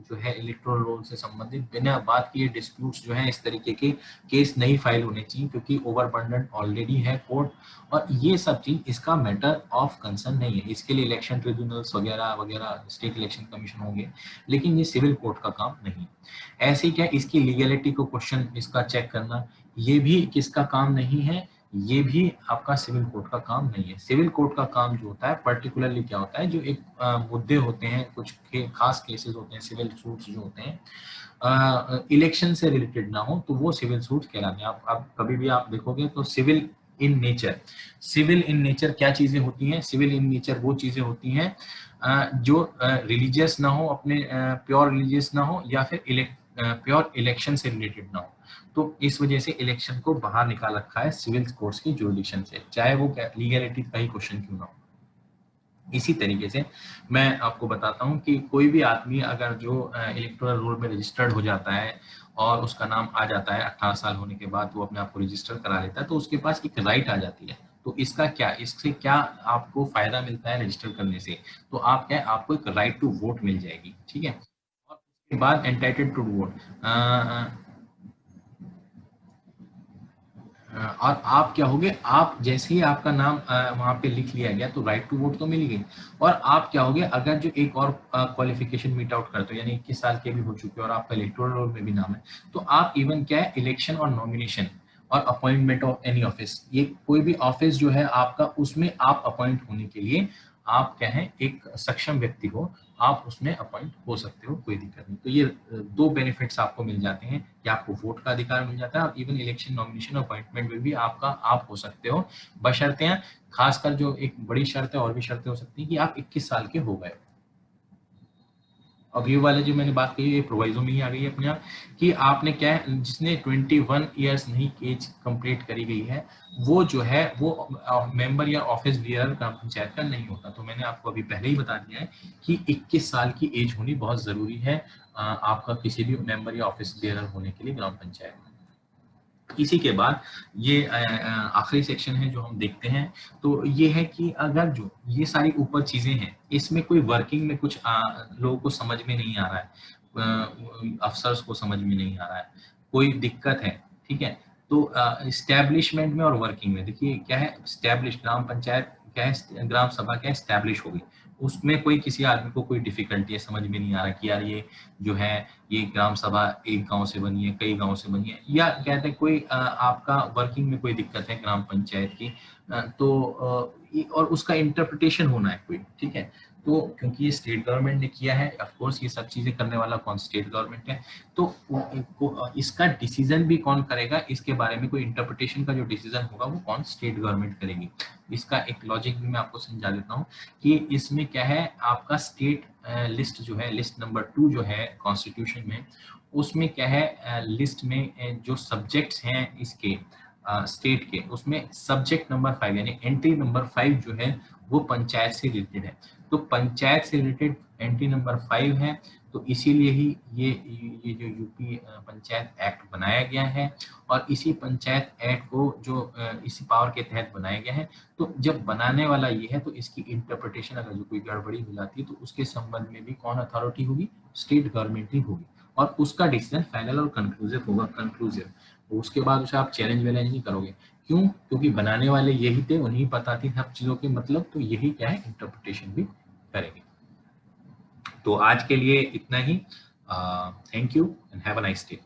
जो है इलेक्टोरल रोल से संबंधित बिना बात किए डिस्प्यूट्स जो है इस तरीके के केस नहीं फाइल होने चाहिए, क्योंकि ओवरबर्डन ऑलरेडी है कोर्ट, और ये सब चीज इसका मैटर ऑफ कंसर्न नहीं है। इसके लिए इलेक्शन ट्रिब्यूनल्स वगैरह वगैरह स्टेट इलेक्शन कमीशन होंगे, लेकिन ये सिविल कोर्ट का काम नहीं। ऐसे क्या इसकी लीगैलिटी को क्वेश्चन इसका चेक करना, ये भी किसका काम नहीं है, ये भी आपका सिविल कोर्ट का काम नहीं है। सिविल कोर्ट का काम जो होता है पर्टिकुलरली क्या होता है, जो एक मुद्दे होते हैं, कुछ खास केसेस होते हैं, सिविल सूट्स जो होते हैं इलेक्शन से रिलेटेड ना हो तो वो सिविल सूट्स कहलाते हैं। आप कभी भी आप देखोगे तो सिविल इन नेचर क्या चीजें होती हैं, सिविल इन नेचर वो चीजें होती हैं जो रिलीजियस ना हो, अपने प्योर रिलीजियस ना हो, या फिर प्योर इलेक्शन से रिलेटेड ना हो। तो इस वजह से इलेक्शन को बाहर निकाल रखा है सिविल कोर्ट्स की जुरिडिक्शन से, चाहे वो लीगैलिटी का ही क्वेश्चन क्यों ना हो। इसी तरीके से मैं आपको बताता हूं कि कोई भी आदमी अगर जो इलेक्टोरल रोल में रजिस्टर्ड हो जाता है और उसका नाम आ जाता है 18 साल होने के बाद, वो अपने आप को रजिस्टर करा लेता है, तो उसके पास एक राइट आ जाती है। तो इसका क्या, इससे क्या आपको फायदा मिलता है रजिस्टर करने से, तो आप क्या, आपको एक राइट टू वोट मिल जाएगी, ठीक है। और उसके बाद एंटाइटल्ड टू वोट, और आप क्या होगे, आप जैसे ही आपका नाम वहां पे लिख लिया गया तो राइट टू वोट तो मिल गई, और आप क्या होगे, अगर जो एक और क्वालिफिकेशन मीट आउट करते हो, यानी 21 साल के भी हो चुके हो और आपका इलेक्टोरल रोल में भी नाम है, तो आप इवन क्या है इलेक्शन और नॉमिनेशन और अपॉइंटमेंट ऑफ एनी ऑफिस, ये कोई भी ऑफिस जो है आपका, उसमें आप अपॉइंट होने के लिए आप क्या है एक सक्षम व्यक्ति हो, आप उसमें अपॉइंट हो सकते हो, कोई दिक्कत नहीं। तो ये दो बेनिफिट्स आपको मिल जाते हैं कि आपको वोट का अधिकार मिल जाता है, और इवन इलेक्शन नॉमिनेशन अपॉइंटमेंट में भी आपका आप हो सकते हो, बशर्ते खासकर जो एक बड़ी शर्त है, और भी शर्तें हो सकती है कि आप 21 साल के हो गए। अब ये वाले जो मैंने बात कही ये प्रोवाइजो में ही आ गई है अपने आप, कि आपने क्या है, जिसने 21 ईयर्स नहीं एज कंप्लीट करी गई है वो जो है वो मेंबर या ऑफिस बियरर ग्राम पंचायत का नहीं होता। तो मैंने आपको अभी पहले ही बता दिया है कि 21 साल की एज होनी बहुत जरूरी है आपका किसी भी मेंबर या ऑफिस बियरर होने के लिए ग्राम पंचायत में। इसी के बाद ये आखिरी सेक्शन है जो हम देखते हैं, तो ये है कि अगर जो ये सारी ऊपर चीजें हैं इसमें कोई वर्किंग में कुछ लोगों को समझ में नहीं आ रहा है, अफसर्स को समझ में नहीं आ रहा है, कोई दिक्कत है, ठीक है, तो इस्टेब्लिशमेंट में और वर्किंग में देखिए क्या है, इस्टेब्लिश ग्राम पंचायत क्या है, ग्राम सभा क्या है, इस्टेब्लिश हो गई। उसमें कोई किसी आदमी को कोई डिफिकल्टी है, समझ में नहीं आ रहा कि यार ये जो है ये ग्राम सभा एक गांव से बनी है, कई गांव से बनी है, या कहते हैं कोई आपका वर्किंग में कोई दिक्कत है ग्राम पंचायत की, और उसका इंटरप्रिटेशन होना है कोई, ठीक है। तो क्योंकि ये स्टेट गवर्नमेंट ने किया है, ऑफ कोर्स ये सब चीजें करने वाला कौन, स्टेट गवर्नमेंट है, तो इसका डिसीजन भी कौन करेगा, इसके बारे में कोई इंटरप्रिटेशन का जो डिसीजन होगा वो कौन, स्टेट गवर्नमेंट करेगी। इसका एक लॉजिक भी मैं आपको समझा देता हूँ कि इसमें क्या है, आपका स्टेट लिस्ट जो है, लिस्ट नंबर 2 जो है कॉन्स्टिट्यूशन में, उसमें क्या है, लिस्ट में जो सब्जेक्ट्स हैं इसके स्टेट के, उसमें सब्जेक्ट नंबर 5 यानी एंट्री नंबर 5 जो है वो पंचायत से रिलेटेड है। तो पंचायत से रिलेटेड एंट्री नंबर 5 है, तो इसीलिए ही ये जो यूपी पंचायत एक्ट बनाया गया है, और इसी पंचायत एक्ट को जो इसी पावर के तहत बनाया गया है। तो जब बनाने वाला ये है, तो इसकी इंटरप्रिटेशन अगर जो कोई गड़बड़ी हो जाती है, तो उसके संबंध में भी कौन अथॉरिटी होगी, स्टेट गवर्नमेंट ही होगी, और उसका डिसीजन फाइनल और कंक्लूसिव होगा, कंक्लूसिव। उसके बाद उसे आप चैलेंज वैलेंज नहीं करोगे। क्यों? क्योंकि बनाने वाले यही थे, उन्हीं पता थी सब चीजों के मतलब, तो यही क्या है, इंटरप्रिटेशन भी करेंगे। तो आज के लिए इतना ही। Thank you and have a nice day.